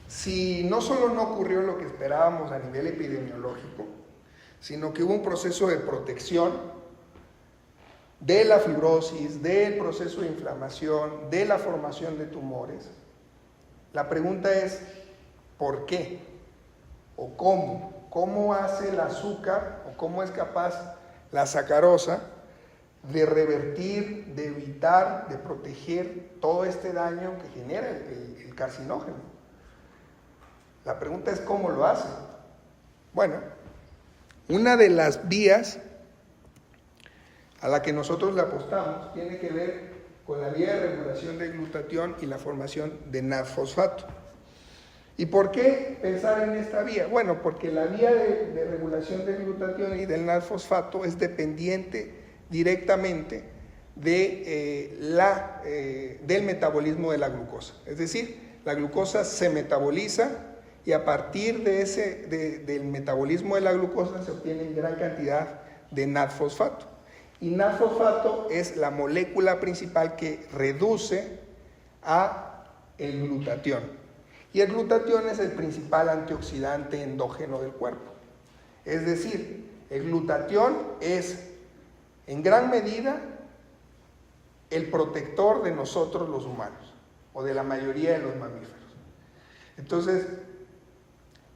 [SPEAKER 3] si no solo no ocurrió lo que esperábamos a nivel epidemiológico, sino que hubo un proceso de protección de la fibrosis, del proceso de inflamación, de la formación de tumores. La pregunta es, ¿por qué? ¿O cómo? ¿Cómo hace el azúcar o cómo es capaz la sacarosa de revertir, de evitar, de proteger todo este daño que genera el carcinógeno? La pregunta es, ¿cómo lo hace? Bueno, una de las vías a la que nosotros le apostamos tiene que ver con la vía de regulación del glutatión y la formación de NAD-fosfato. ¿Y por qué pensar en esta vía? Bueno, porque la vía de regulación del glutatión y del NAD-fosfato es dependiente directamente del metabolismo de la glucosa. Es decir, la glucosa se metaboliza y a partir del metabolismo de la glucosa se obtiene gran cantidad de NAD-fosfato. Y NAD-fosfato es la molécula principal que reduce el glutatión. Y el glutatión es el principal antioxidante endógeno del cuerpo. Es decir, el glutatión es en gran medida el protector de nosotros los humanos, o de la mayoría de los mamíferos. Entonces,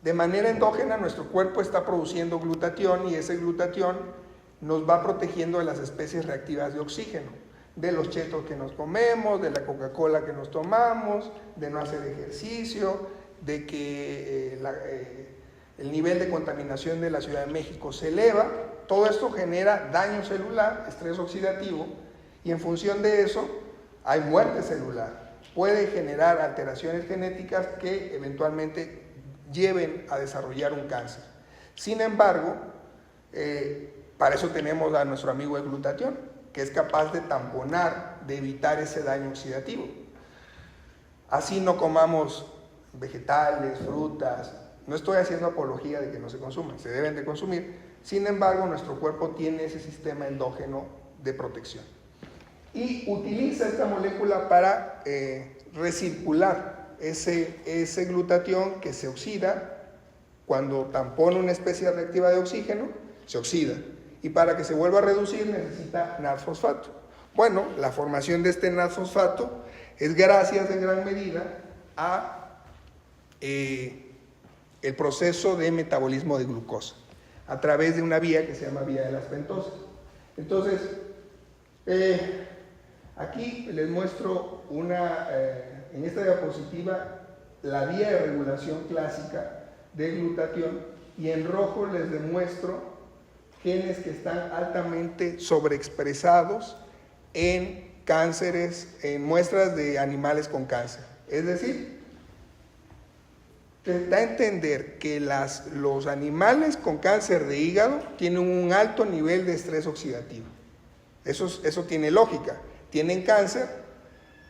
[SPEAKER 3] de manera endógena nuestro cuerpo está produciendo glutatión y ese glutatión nos va protegiendo de las especies reactivas de oxígeno, de los chetos que nos comemos, de la Coca-Cola que nos tomamos, de no hacer ejercicio, de que el nivel de contaminación de la Ciudad de México se eleva. Todo esto genera daño celular, estrés oxidativo, y en función de eso hay muerte celular. Puede generar alteraciones genéticas que eventualmente lleven a desarrollar un cáncer. Sin embargo, para eso tenemos a nuestro amigo el glutatión, que es capaz de tamponar, de evitar ese daño oxidativo. Así no comamos vegetales, frutas, No estoy haciendo apología de que no se consuman, se deben de consumir. Sin embargo, nuestro cuerpo tiene ese sistema endógeno de protección. Y utiliza esta molécula para recircular ese glutatión que se oxida. Cuando tampona una especie reactiva de oxígeno, se oxida. Y para que se vuelva a reducir necesita NAD-fosfato. Bueno, la formación de este NAD-fosfato es gracias en gran medida a el proceso de metabolismo de glucosa a través de una vía que se llama vía de las pentosas. Entonces, aquí les muestro en esta diapositiva la vía de regulación clásica de glutatión, y en rojo les demuestro genes que están altamente sobreexpresados en cánceres, en muestras de animales con cáncer. Es decir, te da a entender que los animales con cáncer de hígado tienen un alto nivel de estrés oxidativo. Eso tiene lógica. Tienen cáncer,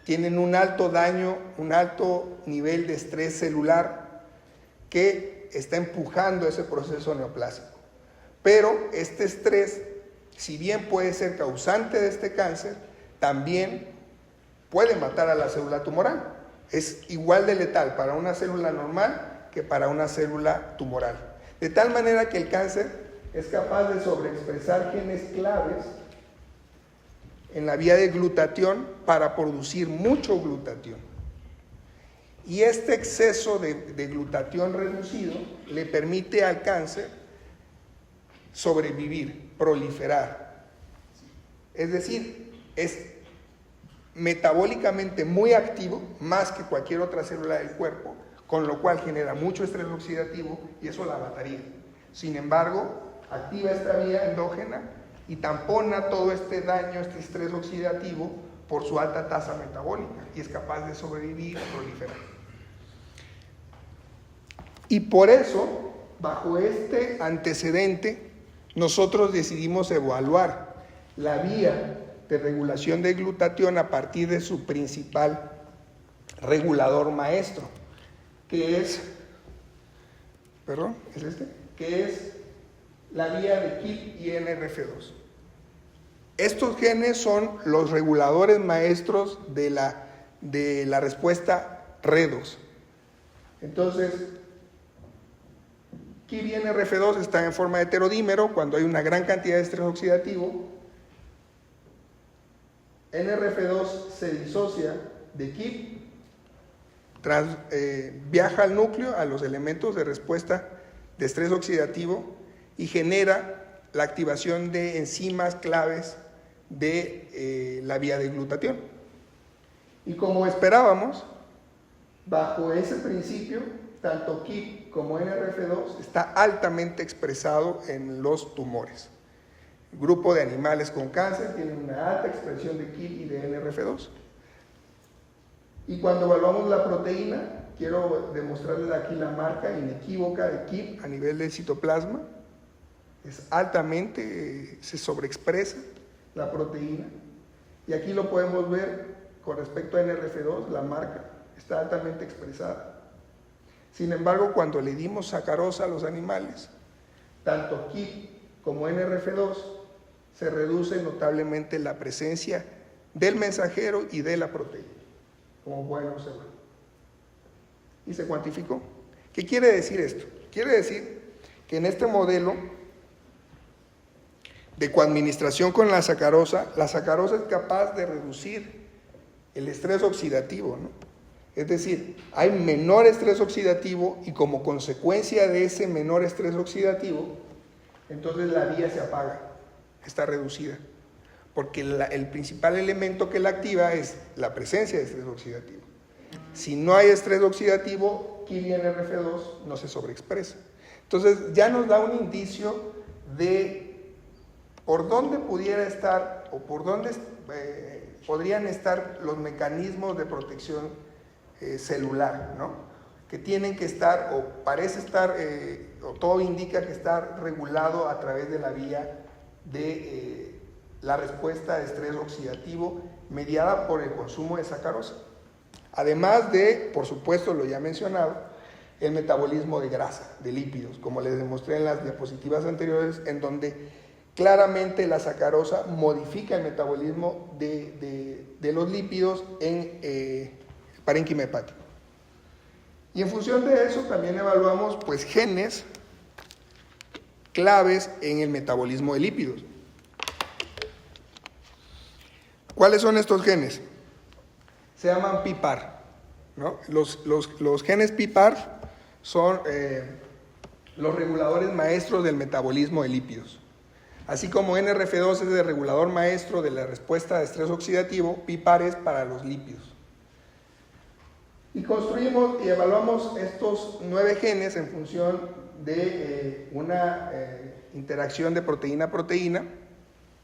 [SPEAKER 3] tienen un alto daño, un alto nivel de estrés celular que está empujando ese proceso neoplásico. Pero este estrés, si bien puede ser causante de este cáncer, también puede matar a la célula tumoral. Es igual de letal para una célula normal que para una célula tumoral. De tal manera que el cáncer es capaz de sobreexpresar genes claves en la vía de glutatión para producir mucho glutatión. Y este exceso de glutatión reducido le permite al cáncer sobrevivir, proliferar. Es decir, es metabólicamente muy activo, más que cualquier otra célula del cuerpo, con lo cual genera mucho estrés oxidativo y eso la mataría. Sin embargo, activa esta vía endógena y tampona todo este daño, este estrés oxidativo, por su alta tasa metabólica, y es capaz de sobrevivir y proliferar. Y por eso, bajo este antecedente, nosotros decidimos evaluar la vía de regulación de glutatión a partir de su principal regulador maestro, que es la vía de KIT y NRF2. Estos genes son los reguladores maestros de la respuesta redox. Entonces, KIT y NRF2 están en forma de heterodímero cuando hay una gran cantidad de estrés oxidativo. NRF2 se disocia de KIT, viaja al núcleo, a los elementos de respuesta de estrés oxidativo, y genera la activación de enzimas claves de la vía de glutatión. Y como esperábamos, bajo ese principio, tanto KIT como NRF2 está altamente expresado en los tumores. El grupo de animales con cáncer tiene una alta expresión de KIT y de NRF2. Y cuando evaluamos la proteína, quiero demostrarles aquí la marca inequívoca de KIT a nivel del citoplasma. Es altamente, se sobreexpresa la proteína. Y aquí lo podemos ver con respecto a NRF2, la marca está altamente expresada. Sin embargo, cuando le dimos sacarosa a los animales, tanto KIT como NRF2, se reduce notablemente la presencia del mensajero y de la proteína, como pueden observar. Y se cuantificó. ¿Qué quiere decir esto? Quiere decir que en este modelo de coadministración con la sacarosa es capaz de reducir el estrés oxidativo, ¿no? Es decir, hay menor estrés oxidativo y como consecuencia de ese menor estrés oxidativo, entonces la vía se apaga, está reducida, porque el principal elemento que la activa es la presencia de estrés oxidativo. Si no hay estrés oxidativo, KIT y NRF2 no se sobreexpresa. Entonces ya nos da un indicio de por dónde pudiera estar o por dónde podrían estar los mecanismos de protección celular, ¿no? Que tienen que estar, o parece estar, o todo indica que está regulado a través de la vía de la respuesta de estrés oxidativo mediada por el consumo de sacarosa. Además de, por supuesto, lo ya mencionado, el metabolismo de grasa, de lípidos, como les demostré en las diapositivas anteriores, en donde claramente la sacarosa modifica el metabolismo de los lípidos en el parénquima hepático. Y en función de eso también evaluamos pues genes claves en el metabolismo de lípidos. ¿Cuáles son estos genes? Se llaman PIPAR, ¿no? Los genes PIPAR son los reguladores maestros del metabolismo de lípidos. Así como NRF2 es el regulador maestro de la respuesta de estrés oxidativo, PIPAR es para los lípidos. Y construimos y evaluamos estos 9 genes en función de una interacción de proteína-proteína,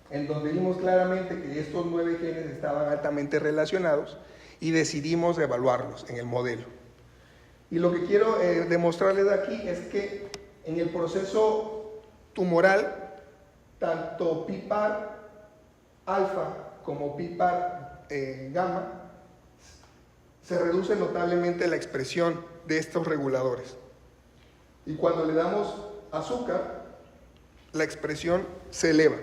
[SPEAKER 3] en donde vimos claramente que estos 9 genes estaban altamente relacionados y decidimos evaluarlos en el modelo. Y lo que quiero demostrarles aquí es que en el proceso tumoral, tanto PIPAR alfa como PIPAR gamma, se reduce notablemente la expresión de estos reguladores. Y cuando le damos azúcar, la expresión se eleva.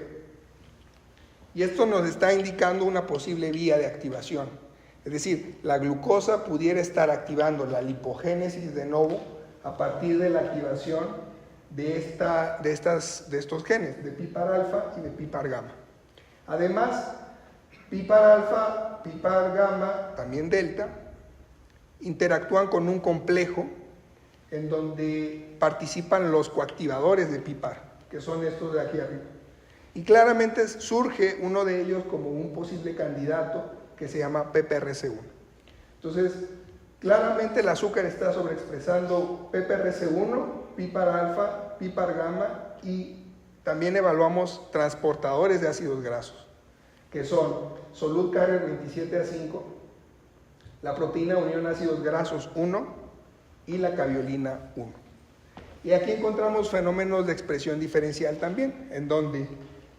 [SPEAKER 3] Y esto nos está indicando una posible vía de activación. Es decir, la glucosa pudiera estar activando la lipogénesis de novo a partir de la activación de estos genes, de PIPAR alfa y de PIPAR gamma. Además, PIPAR alfa, PIPAR gamma, también delta, interactúan con un complejo en donde participan los coactivadores de PIPAR, que son estos de aquí arriba. Y claramente surge uno de ellos como un posible candidato que se llama PPRC1. Entonces, claramente el azúcar está sobreexpresando PPRC1, PIPAR alfa, PIPAR gamma, y también evaluamos transportadores de ácidos grasos, que son Solute Carrier 27A5, la proteína unión ácidos grasos 1 y la caveolina 1. Y aquí encontramos fenómenos de expresión diferencial también, en donde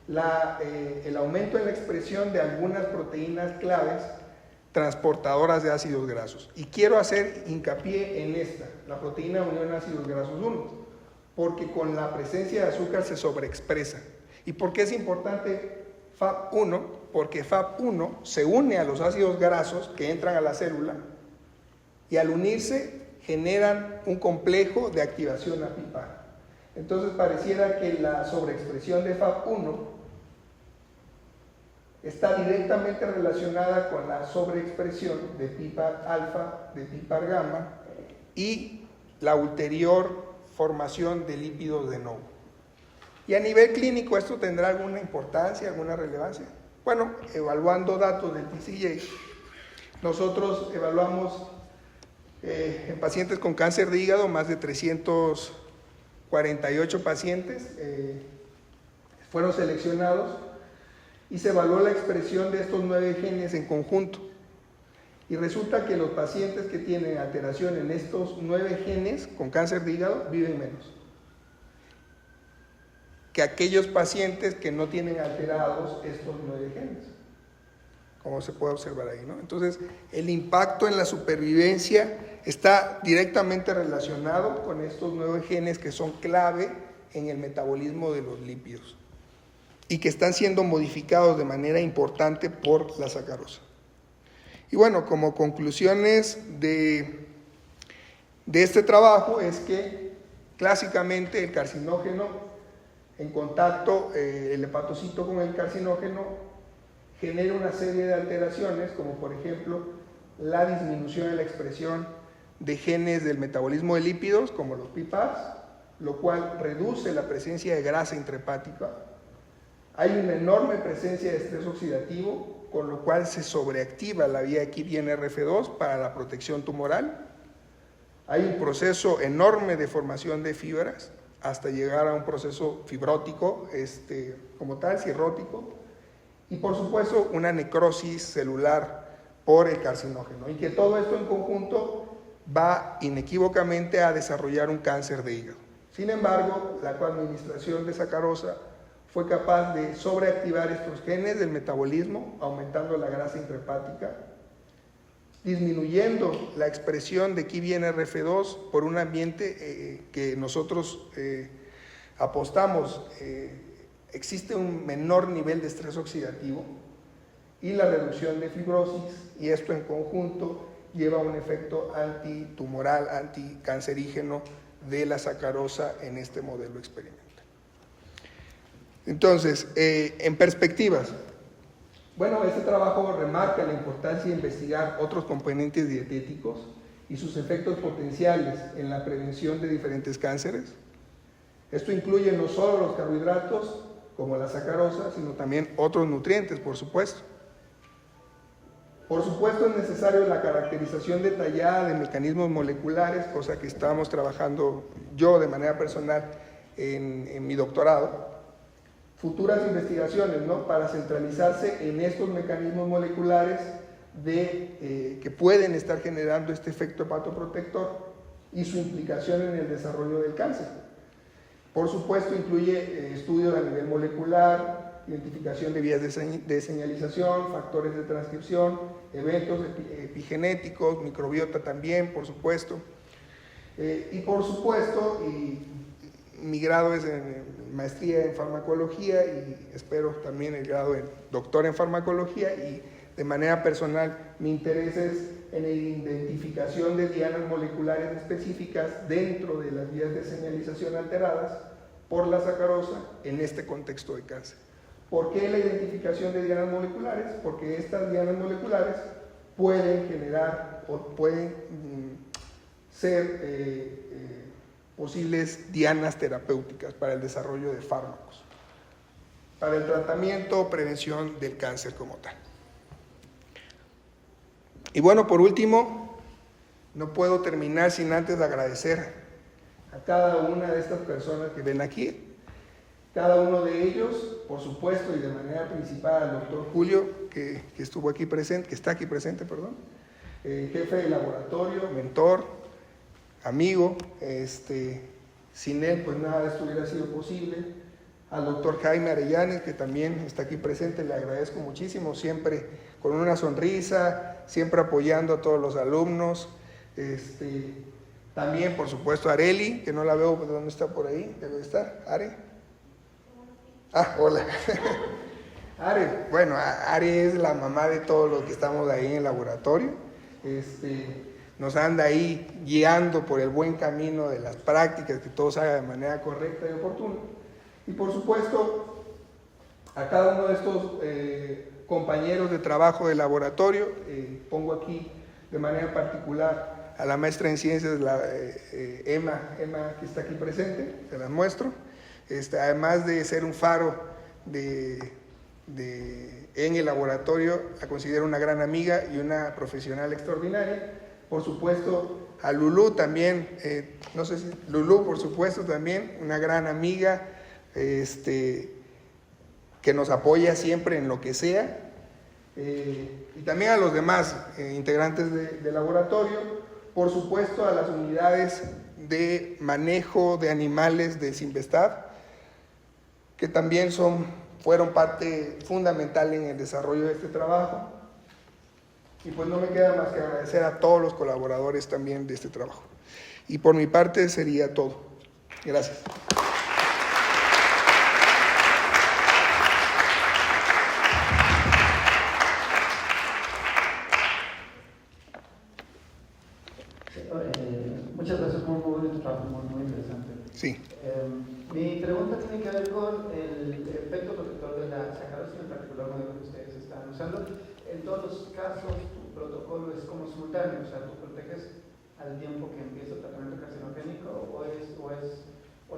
[SPEAKER 3] el aumento en la expresión de algunas proteínas claves transportadoras de ácidos grasos. Y quiero hacer hincapié en esta, la proteína unión ácidos grasos 1, porque con la presencia de azúcar se sobreexpresa. ¿Y por qué es importante FAP1? Porque FAP1 se une a los ácidos grasos que entran a la célula y al unirse generan un complejo de activación a PIPAR. Entonces pareciera que la sobreexpresión de FAP1 está directamente relacionada con la sobreexpresión de PIPAR alfa, de PIPAR gamma y la ulterior formación de lípidos de novo. Y a nivel clínico, ¿esto tendrá alguna importancia, alguna relevancia? Bueno, evaluando datos del TCGA, nosotros evaluamos en pacientes con cáncer de hígado, más de 348 pacientes fueron seleccionados y se evaluó la expresión de estos 9 genes en conjunto. Y resulta que los pacientes que tienen alteración en estos 9 genes con cáncer de hígado viven menos que aquellos pacientes que no tienen alterados estos 9 genes, como se puede observar ahí, ¿no? Entonces, el impacto en la supervivencia está directamente relacionado con estos 9 genes que son clave en el metabolismo de los lípidos y que están siendo modificados de manera importante por la sacarosa. Y bueno, como conclusiones de este trabajo es que clásicamente el carcinógeno en contacto, el hepatocito con el carcinógeno genera una serie de alteraciones, como por ejemplo la disminución en la expresión de genes del metabolismo de lípidos, como los PIPARs, lo cual reduce la presencia de grasa intrahepática. Hay una enorme presencia de estrés oxidativo, con lo cual se sobreactiva la vía KIT-NRF2 para la protección tumoral. Hay un proceso enorme de formación de fibras, hasta llegar a un proceso fibrótico, como tal, cirrótico, y por supuesto una necrosis celular por el carcinógeno, y que todo esto en conjunto va inequívocamente a desarrollar un cáncer de hígado. Sin embargo, la coadministración de sacarosa fue capaz de sobreactivar estos genes del metabolismo, aumentando la grasa intrahepática, disminuyendo la expresión de aquí viene RF2 por un ambiente que nosotros apostamos. Existe un menor nivel de estrés oxidativo y la reducción de fibrosis, y esto en conjunto lleva a un efecto antitumoral, anticancerígeno de la sacarosa en este modelo experimental. Entonces, en perspectivas, bueno, este trabajo remarca la importancia de investigar otros componentes dietéticos y sus efectos potenciales en la prevención de diferentes cánceres. Esto incluye no solo los carbohidratos, como la sacarosa, sino también otros nutrientes, por supuesto. Por supuesto, es necesario la caracterización detallada de mecanismos moleculares, cosa que estábamos trabajando yo de manera personal en mi doctorado. Futuras investigaciones, ¿no?, para centralizarse en estos mecanismos moleculares que pueden estar generando este efecto hepatoprotector y su implicación en el desarrollo del cáncer. Por supuesto, incluye estudios a nivel molecular, identificación de vías de señalización, factores de transcripción, eventos epigenéticos, microbiota también, por supuesto. Y por supuesto, mi grado es en maestría en farmacología y espero también el grado en doctor en farmacología, y de manera personal mi interés es en la identificación de dianas moleculares específicas dentro de las vías de señalización alteradas por la sacarosa en este contexto de cáncer. ¿Por qué la identificación de dianas moleculares? Porque estas dianas moleculares pueden generar o pueden ser posibles dianas terapéuticas para el desarrollo de fármacos, para el tratamiento o prevención del cáncer como tal. Y bueno, por último, no puedo terminar sin antes agradecer a cada una de estas personas que ven aquí. Cada uno de ellos, por supuesto, y de manera principal al doctor Julio, que estuvo aquí presente, que está aquí presente, perdón, jefe de laboratorio, mentor, amigo, sin él pues nada de esto hubiera sido posible. Al doctor Jaime Arellanes, que también está aquí presente, le agradezco muchísimo, siempre con una sonrisa, siempre apoyando a todos los alumnos. También, por supuesto, Areli, que no la veo, ¿dónde está? Por ahí, debe estar. Are. Ah, hola. Are, bueno, Are es la mamá de todos los que estamos ahí en el laboratorio. Nos anda ahí guiando por el buen camino de las prácticas, que todo se haga de manera correcta y oportuna. Y por supuesto, a cada uno de estos compañeros de trabajo de laboratorio, pongo aquí de manera particular a la maestra en ciencias, Emma, que está aquí presente, se las muestro. Además de ser un faro en el laboratorio, la considero una gran amiga y una profesional extraordinaria. Por supuesto, a Lulú también, no sé si Lulú, por supuesto, también una gran amiga, que nos apoya siempre en lo que sea, y también a los demás integrantes del laboratorio, por supuesto a las unidades de manejo de animales de Sinvestad, que también fueron parte fundamental en el desarrollo de este trabajo. Y pues no me queda más que agradecer a todos los colaboradores también de este trabajo. Y por mi parte sería todo. Gracias.
[SPEAKER 4] Muchas gracias, muy bonito trabajo, muy interesante.
[SPEAKER 3] Sí.
[SPEAKER 4] Mi pregunta tiene que ver con el efecto protector de la sacarosa, en particular modelo que ustedes están usando. En todos los casos, tu protocolo es como simultáneo, o sea, tú proteges al tiempo que empieza el tratamiento carcinogénico o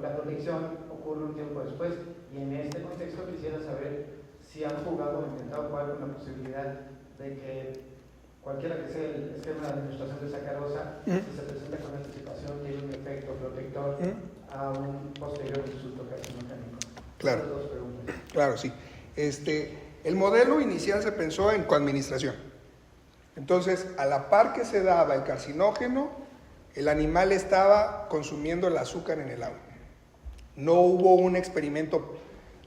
[SPEAKER 4] la protección ocurre un tiempo después. Y en este contexto quisiera saber si han jugado o intentado jugar con la posibilidad de que cualquiera que sea el esquema de administración de sacarosa, si se presenta con esta situación, tiene un efecto protector a un posterior insulto carcinogénico.
[SPEAKER 3] Claro.
[SPEAKER 4] Dos preguntas.
[SPEAKER 3] Claro, sí. El modelo inicial se pensó en coadministración. Entonces, a la par que se daba el carcinógeno, el animal estaba consumiendo el azúcar en el agua. No hubo un experimento,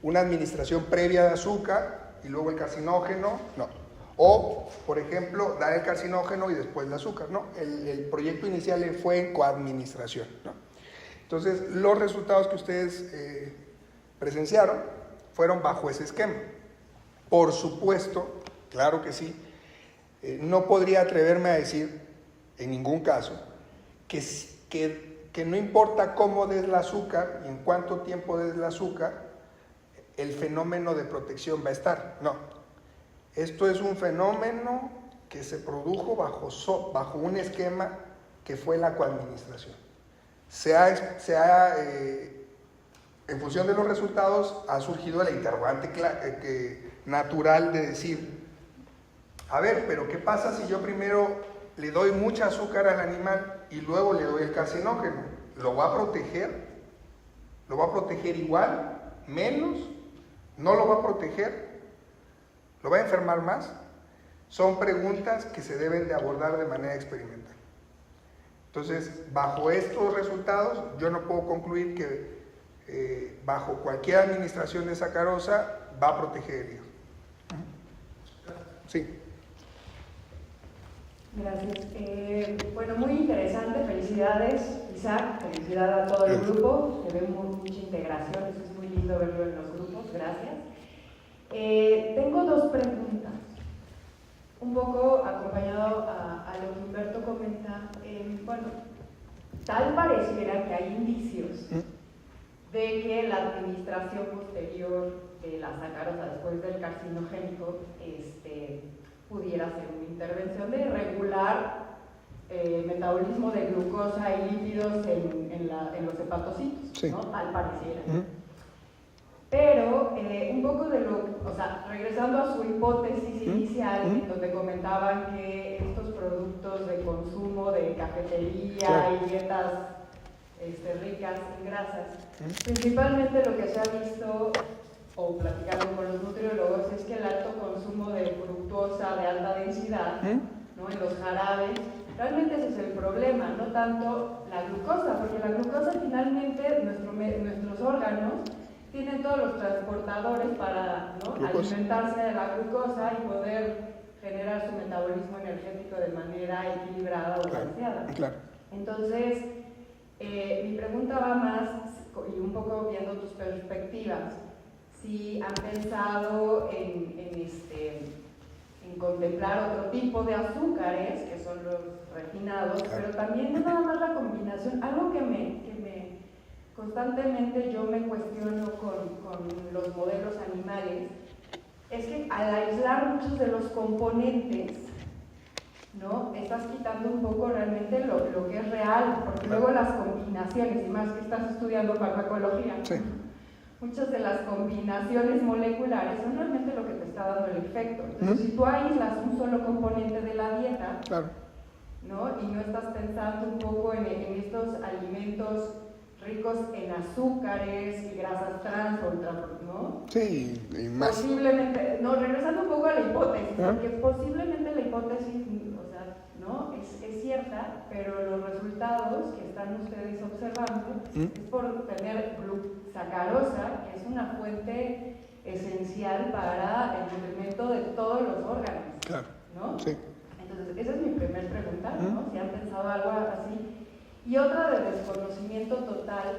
[SPEAKER 3] una administración previa de azúcar y luego el carcinógeno, no. O, por ejemplo, dar el carcinógeno y después el azúcar, ¿no? El proyecto inicial fue en coadministración, ¿no? Entonces, los resultados que ustedes presenciaron fueron bajo ese esquema. Por supuesto, claro que sí, no podría atreverme a decir, en ningún caso, que no importa cómo des el azúcar y en cuánto tiempo des el azúcar, el fenómeno de protección va a estar. No. Esto es un fenómeno que se produjo bajo un esquema que fue la coadministración. En función de los resultados ha surgido el interrogante natural de decir, a ver, pero ¿qué pasa si yo primero le doy mucha azúcar al animal y luego le doy el carcinógeno? ¿Lo va a proteger? ¿Lo va a proteger igual? ¿Menos? ¿No lo va a proteger? ¿Lo va a enfermar más? Son preguntas que se deben de abordar de manera experimental. Entonces, bajo estos resultados, yo no puedo concluir que bajo cualquier administración de sacarosa va a proteger el hígado. Sí.
[SPEAKER 5] Gracias. Bueno, muy interesante. Felicidades, Isaac. Felicidades a todo el grupo. Se ve mucha integración. Eso es muy lindo verlo en los grupos. Gracias. Tengo dos preguntas. Un poco acompañado a lo que Humberto comenta. Bueno, tal pareciera que hay indicios de que la administración posterior de la sacarosa después del carcinogénico pudiera ser una intervención de regular metabolismo de glucosa y lípidos en los hepatocitos, sí, ¿no? Tal pareciera. Pero un poco regresando a su hipótesis inicial, en donde comentaban que estos productos de consumo de cafetería y dietas ricas en grasas, principalmente lo que se ha visto o platicado con los nutriólogos es que el alto consumo de fructosa de alta densidad, ¿no? En los jarabes, realmente ese es el problema, no tanto la glucosa, porque la glucosa finalmente nuestros órganos tienen todos los transportadores para, ¿no?, alimentarse de la glucosa y poder generar su metabolismo energético de manera equilibrada o balanceada. Claro. Entonces, mi pregunta va más, y un poco viendo tus perspectivas, si han pensado en contemplar otro tipo de azúcares, que son los refinados, claro, pero también no nada más la combinación, algo que constantemente yo me cuestiono con los modelos animales, es que al aislar muchos de los componentes, ¿no?, estás quitando un poco realmente lo que es real, porque luego las combinaciones, y más que estás estudiando farmacología, sí, muchas de las combinaciones moleculares son realmente lo que te está dando el efecto. Entonces, si tú aíslas un solo componente de la dieta, claro, ¿no?, y no estás pensando un poco en estos alimentos ricos en azúcares y grasas trans, ¿no? Sí, y más. Posiblemente, no, regresando un poco a la hipótesis, porque posiblemente la hipótesis, o sea, ¿no?, es cierta, pero los resultados que están ustedes observando es por tener sacarosa, que es una fuente esencial para el nutrimento de todos los órganos, claro, ¿no? Sí. Entonces, esa es mi primera pregunta, ¿no? Si han pensado algo así. Y otra de desconocimiento total,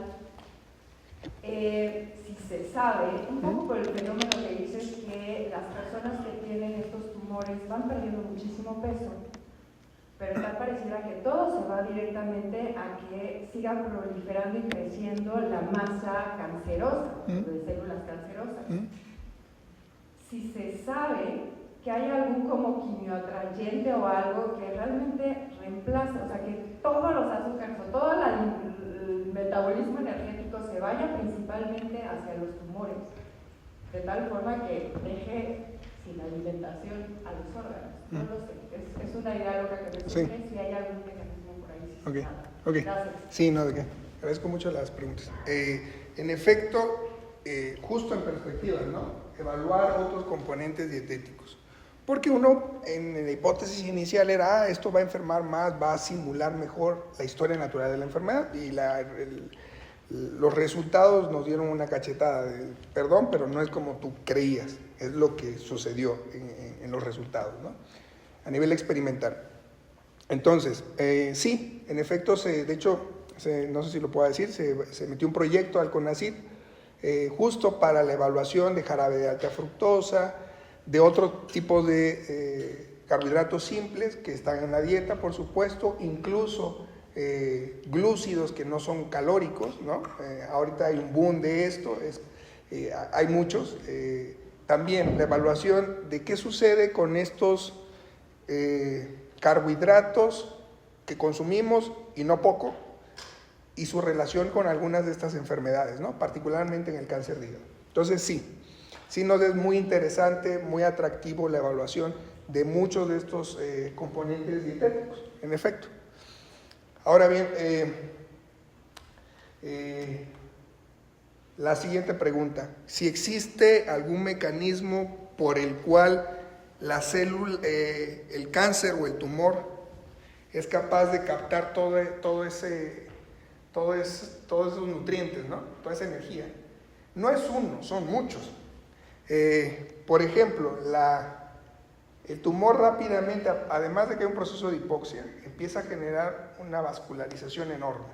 [SPEAKER 5] si se sabe, un poco por el fenómeno que dices, que las personas que tienen estos tumores van perdiendo muchísimo peso, pero tal pareciera que todo se va directamente a que siga proliferando y creciendo la masa cancerosa, de células cancerosas. Si se sabe que hay algún como quimioatrayente o algo que realmente reemplaza, o sea, que todos los azúcares o todo el metabolismo energético se vaya principalmente hacia los tumores, de tal forma que deje sin alimentación a los órganos. No lo sé, es una idea loca que me surge, sí, si hay algún mecanismo por ahí. Si okay. Okay. Gracias.
[SPEAKER 3] Sí, no, de qué. Agradezco mucho las preguntas. En efecto, justo en perspectiva, ¿no?, evaluar otros componentes dietéticos. Porque uno, en la hipótesis inicial era, esto va a enfermar más, va a simular mejor la historia natural de la enfermedad, y Los resultados nos dieron una cachetada de perdón, pero no es como tú creías, es lo que sucedió en los resultados, ¿no? A nivel experimental. Entonces, sí, en efecto, de hecho, no sé si lo puedo decir, se metió un proyecto al CONACYT justo para la evaluación de jarabe de alta fructosa, de otro tipo de carbohidratos simples que están en la dieta, por supuesto, incluso glúcidos que no son calóricos, ¿no? Ahorita hay un boom de esto, hay muchos. También la evaluación de qué sucede con estos carbohidratos que consumimos y no poco, y su relación con algunas de estas enfermedades, ¿no? Particularmente en el cáncer de hígado. Entonces sí nos es muy interesante, muy atractivo la evaluación de muchos de estos componentes dietéticos, en efecto. Ahora bien, la siguiente pregunta: si existe algún mecanismo por el cual la célula, el cáncer o el tumor es capaz de captar todos esos nutrientes, ¿no? Toda esa energía. No es uno, son muchos. Por ejemplo, el tumor rápidamente, además de que hay un proceso de hipoxia, empieza a generar una vascularización enorme.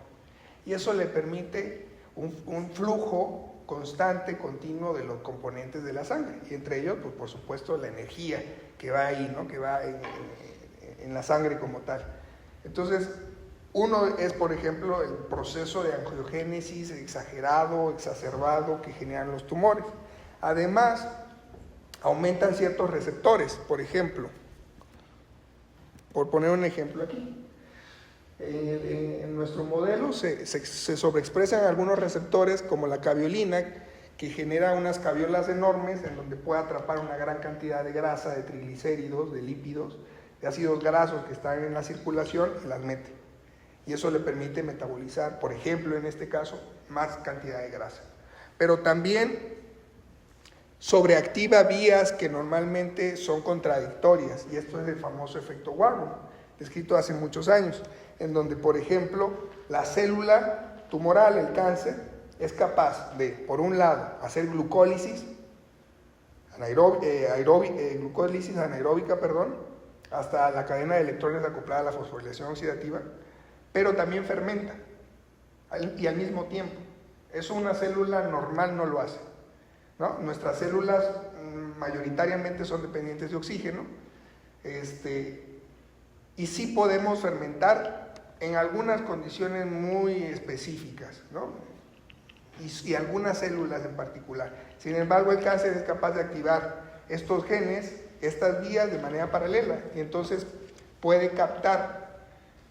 [SPEAKER 3] Y eso le permite un flujo constante, continuo de los componentes de la sangre. Y entre ellos, pues, por supuesto, la energía que va ahí, ¿no? Que va en la sangre como tal. Entonces, uno es, por ejemplo, el proceso de angiogénesis exagerado, exacerbado que generan los tumores. Además, aumentan ciertos receptores, por ejemplo, por poner un ejemplo aquí. En nuestro modelo se sobreexpresan algunos receptores como la caveolina, que genera unas caviolas enormes en donde puede atrapar una gran cantidad de grasa, de triglicéridos, de lípidos, de ácidos grasos que están en la circulación y las mete. Y eso le permite metabolizar, por ejemplo, en este caso, más cantidad de grasa. Pero también sobreactiva vías que normalmente son contradictorias, y esto es el famoso efecto Warburg, descrito hace muchos años, en donde, por ejemplo, la célula tumoral, el cáncer, es capaz de, por un lado, hacer glucólisis anaeróbica, hasta la cadena de electrones acoplada a la fosforilación oxidativa, pero también fermenta, y al mismo tiempo. Eso una célula normal no lo hace, ¿no? Nuestras células mayoritariamente son dependientes de oxígeno, y sí podemos fermentar en algunas condiciones muy específicas, ¿no? Y algunas células en particular. Sin embargo, el cáncer es capaz de activar estos genes, estas vías de manera paralela, y entonces puede captar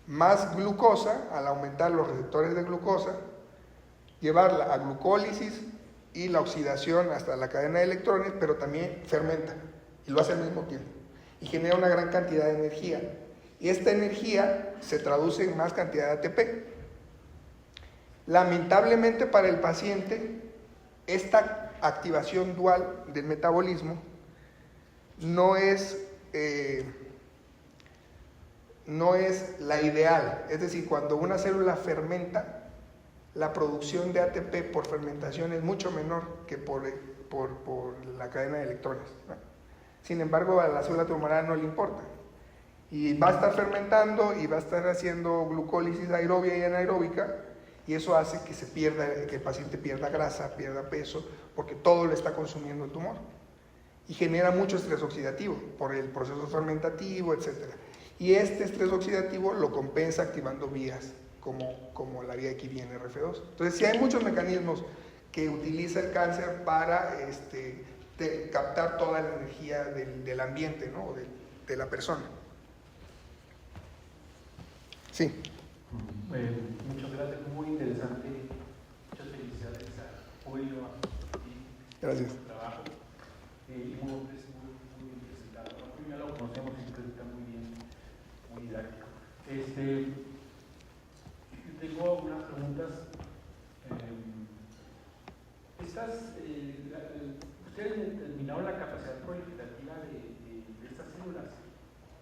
[SPEAKER 3] más glucosa al aumentar los receptores de glucosa, llevarla a glucólisis y la oxidación hasta la cadena de electrones, pero también fermenta, y lo hace al mismo tiempo, y genera una gran cantidad de energía. Y esta energía se traduce en más cantidad de ATP. Lamentablemente para el paciente, esta activación dual del metabolismo no es la ideal. Es decir, cuando una célula fermenta, la producción de ATP por fermentación es mucho menor que por la cadena de electrones, ¿no? Sin embargo, a la célula tumoral no le importa. Y va a estar fermentando y va a estar haciendo glucólisis aerobia y anaeróbica, y eso hace que que el paciente pierda grasa, pierda peso, porque todo lo está consumiendo el tumor. Y genera mucho estrés oxidativo por el proceso fermentativo, etc. Y este estrés oxidativo lo compensa activando vías como la vía INRF2. Entonces, sí hay muchos mecanismos que utiliza el cáncer para captar toda la energía del ambiente, ¿no? de la persona. Sí.
[SPEAKER 6] Muchas gracias, muy interesante. Muchas felicidades a Julio y
[SPEAKER 3] Gracias.
[SPEAKER 6] a su trabajo. Y muy bien presentado. Julio ya lo conocemos y está muy bien, muy didáctico. Tengo algunas preguntas. Ustedes determinaron la capacidad proliferativa de estas células,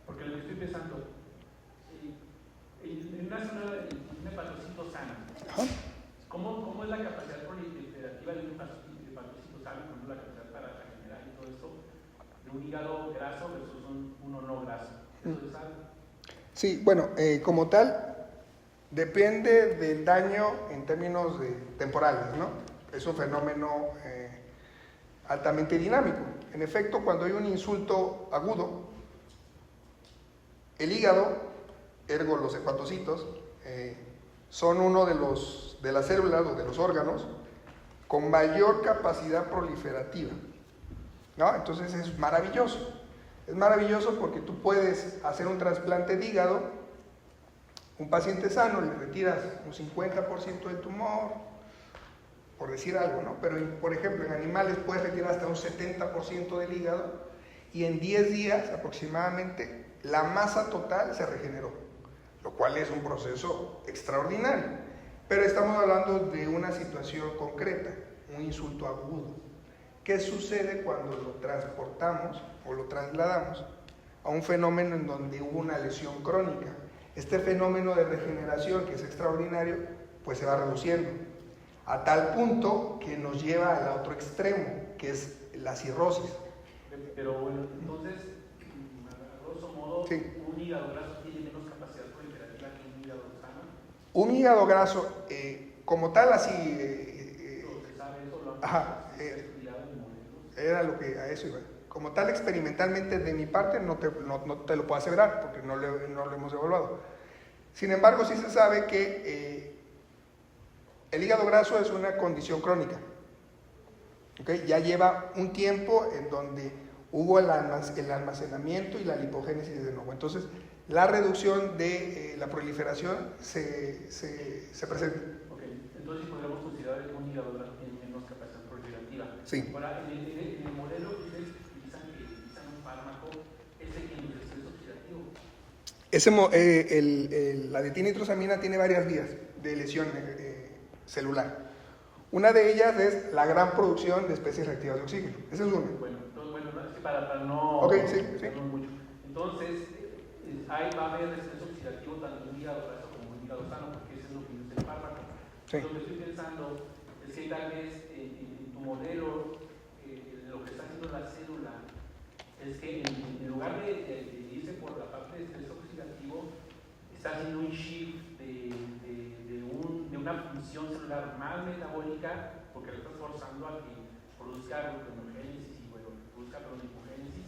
[SPEAKER 6] porque lo que estoy pensando, en una hepatocito sana, ¿cómo es la la capacidad proliferativa de un hepatocito, ¿saben? Por ejemplo, la capacidad para regenerar y todo esto, de un hígado graso versus uno no graso. ¿Eso se sabe?
[SPEAKER 3] Sí, bueno, como tal, depende del daño en términos temporales, ¿no? Es un fenómeno altamente dinámico. En efecto, cuando hay un insulto agudo, el hígado, ergo los hepatocitos, son uno de las células o de los órganos con mayor capacidad proliferativa, ¿no? Entonces es maravilloso. Es maravilloso porque tú puedes hacer un trasplante de hígado, un paciente sano, le retiras un 50% del tumor, por decir algo, ¿no? Pero, por ejemplo, en animales puedes retirar hasta un 70% del hígado y en 10 días aproximadamente la masa total se regeneró, lo cual es un proceso extraordinario. Pero estamos hablando de una situación concreta, un insulto agudo. ¿Qué sucede cuando lo transportamos o lo trasladamos a un fenómeno en donde hubo una lesión crónica? Este fenómeno de regeneración, que es extraordinario, pues se va reduciendo, a tal punto que nos lleva al otro extremo, que es la cirrosis.
[SPEAKER 6] Pero bueno, entonces, a grosso modo,
[SPEAKER 3] sí,
[SPEAKER 6] un hígado graso tiene menos capacidad proliferativa que un hígado sano.
[SPEAKER 3] Un hígado graso, como tal, así...
[SPEAKER 6] ¿Se sabe eso? ¿Lo han estudiado en modelos?
[SPEAKER 3] Era lo que a eso iba. Como tal, experimentalmente de mi parte no te lo puedo aseverar porque no lo hemos evaluado. Sin embargo, sí se sabe que el hígado graso es una condición crónica. ¿Okay? Ya lleva un tiempo en donde hubo el almacenamiento y la lipogénesis de nuevo. Entonces, la reducción de la proliferación se presenta.
[SPEAKER 6] Okay. Entonces, podríamos considerar que un hígado graso tiene menos capacidad proliferativa.
[SPEAKER 3] Sí.
[SPEAKER 6] Ahora, en el modelo que ustedes utilizan un fármaco, ¿ese que induce estrés oxidativo?
[SPEAKER 3] La ditinitrosamina tiene varias vías de lesión celular. Una de ellas es la gran producción de especies reactivas de oxígeno. Esa es una.
[SPEAKER 6] Bueno, entonces, es que para no...
[SPEAKER 3] Ok, sí.
[SPEAKER 6] Mucho. Entonces, ahí va a haber estrés oxidativo tanto en un hígado graso como en un hígado sano, porque eso es lo que induce el fármaco.
[SPEAKER 3] Sí.
[SPEAKER 6] Lo que estoy pensando es que tal vez en tu modelo, lo que está haciendo la célula es que en lugar de irse por la parte de estrés oxidativo, está haciendo un shift de una función celular más metabólica, porque le estás forzando a que produzca gluconeogénesis y produzca lipogénesis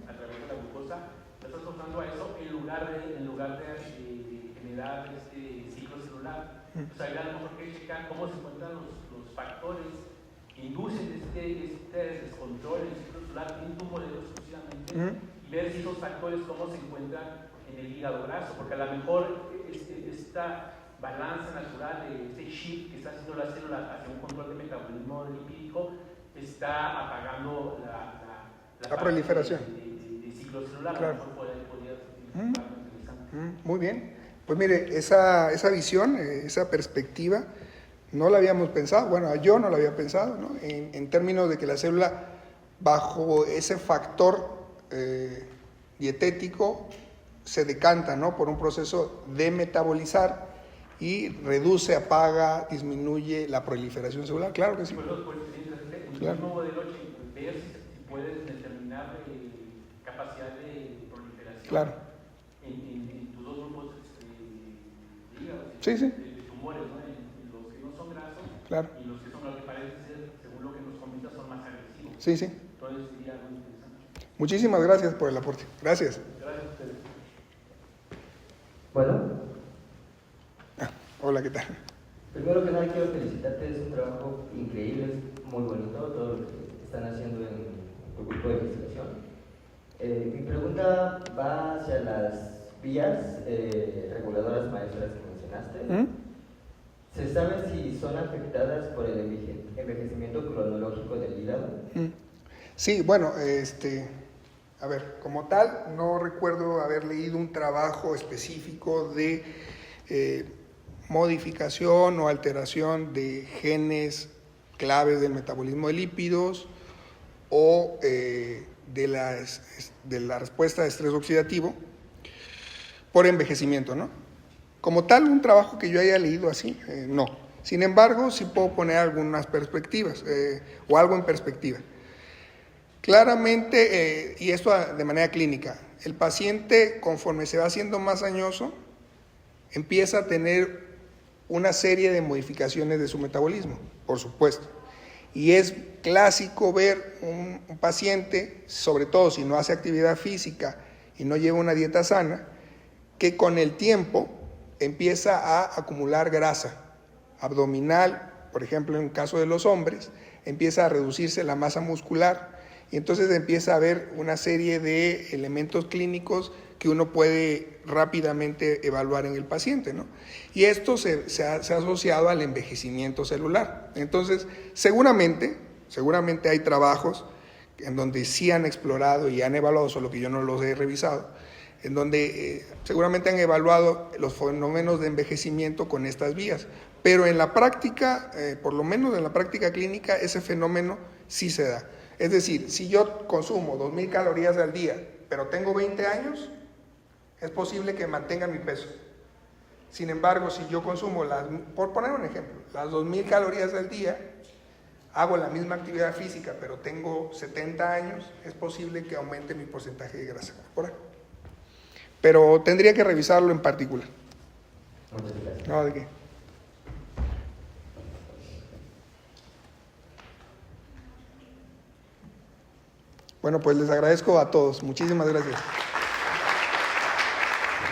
[SPEAKER 6] a través de la glucosa. Le estás forzando a eso en lugar de generar este ciclo celular. O sea, a lo mejor hay que checar cómo se encuentran los factores que inducen este descontrol en el ciclo celular en tu modelo exclusivamente y ver si esos factores cómo se encuentran en el hígado graso, porque a lo mejor esta balanza natural de este shift que está haciendo la célula hacia un control de metabolismo lipídico está apagando la
[SPEAKER 3] proliferación
[SPEAKER 6] de ciclo celular.
[SPEAKER 3] Claro.
[SPEAKER 6] A lo mejor podría ser interesante.
[SPEAKER 3] Muy bien. Pues mire, esa visión, esa perspectiva, no la habíamos pensado. Bueno, yo no la había pensado, ¿no? En términos de que la célula, bajo ese factor dietético, se decanta, ¿no? Por un proceso de metabolizar y reduce, apaga, disminuye la proliferación celular. Claro que sí.
[SPEAKER 6] Pues en
[SPEAKER 3] Claro.
[SPEAKER 6] el mismo modelo, ver si puedes determinar capacidad de proliferación.
[SPEAKER 3] Claro.
[SPEAKER 6] En tus dos grupos de hígado,
[SPEAKER 3] Sí.
[SPEAKER 6] de tumores, ¿no? En los que no son grasos,
[SPEAKER 3] Claro.
[SPEAKER 6] y los que son, lo que parece ser, según lo que nos comentas, son más agresivos.
[SPEAKER 3] Sí.
[SPEAKER 6] Entonces sería algo interesante.
[SPEAKER 3] Muchísimas gracias por el aporte. Gracias.
[SPEAKER 6] Gracias a ustedes.
[SPEAKER 7] Bueno,
[SPEAKER 3] Hola, ¿qué tal?
[SPEAKER 7] primero que nada quiero felicitarte, es un trabajo increíble, es muy bonito todo lo que están haciendo en tu grupo de investigación. Mi pregunta va hacia las vías reguladoras maestras que mencionaste. ¿Se sabe si son afectadas por el envejecimiento cronológico del hígado?
[SPEAKER 3] Sí, bueno, a ver, como tal, no recuerdo haber leído un trabajo específico de modificación o alteración de genes claves del metabolismo de lípidos o de la respuesta de estrés oxidativo por envejecimiento, ¿no? Como tal, un trabajo que yo haya leído así, no. Sin embargo, sí puedo poner algunas perspectivas o algo en perspectiva. Claramente, y esto de manera clínica, el paciente conforme se va haciendo más añoso, empieza a tener una serie de modificaciones de su metabolismo, por supuesto. Y es clásico ver un paciente, sobre todo si no hace actividad física y no lleva una dieta sana, que con el tiempo empieza a acumular grasa abdominal, por ejemplo, en el caso de los hombres, empieza a reducirse la masa muscular y entonces empieza a haber una serie de elementos clínicos que uno puede rápidamente evaluar en el paciente, ¿no? Y esto se ha asociado al envejecimiento celular. Entonces, seguramente hay trabajos en donde sí han explorado y han evaluado, solo que yo no los he revisado, en donde seguramente han evaluado los fenómenos de envejecimiento con estas vías. Pero en la práctica, por lo menos en la práctica clínica, ese fenómeno sí se da. Es decir, si yo consumo 2.000 calorías al día, pero tengo 20 años, es posible que mantenga mi peso. Sin embargo, si yo consumo, por poner un ejemplo, las 2.000 calorías al día, hago la misma actividad física, pero tengo 70 años, es posible que aumente mi porcentaje de grasa corporal. Pero tendría que revisarlo en particular.
[SPEAKER 7] Muchas gracias.
[SPEAKER 3] No, ¿de qué? Bueno, pues les agradezco a todos. Muchísimas gracias.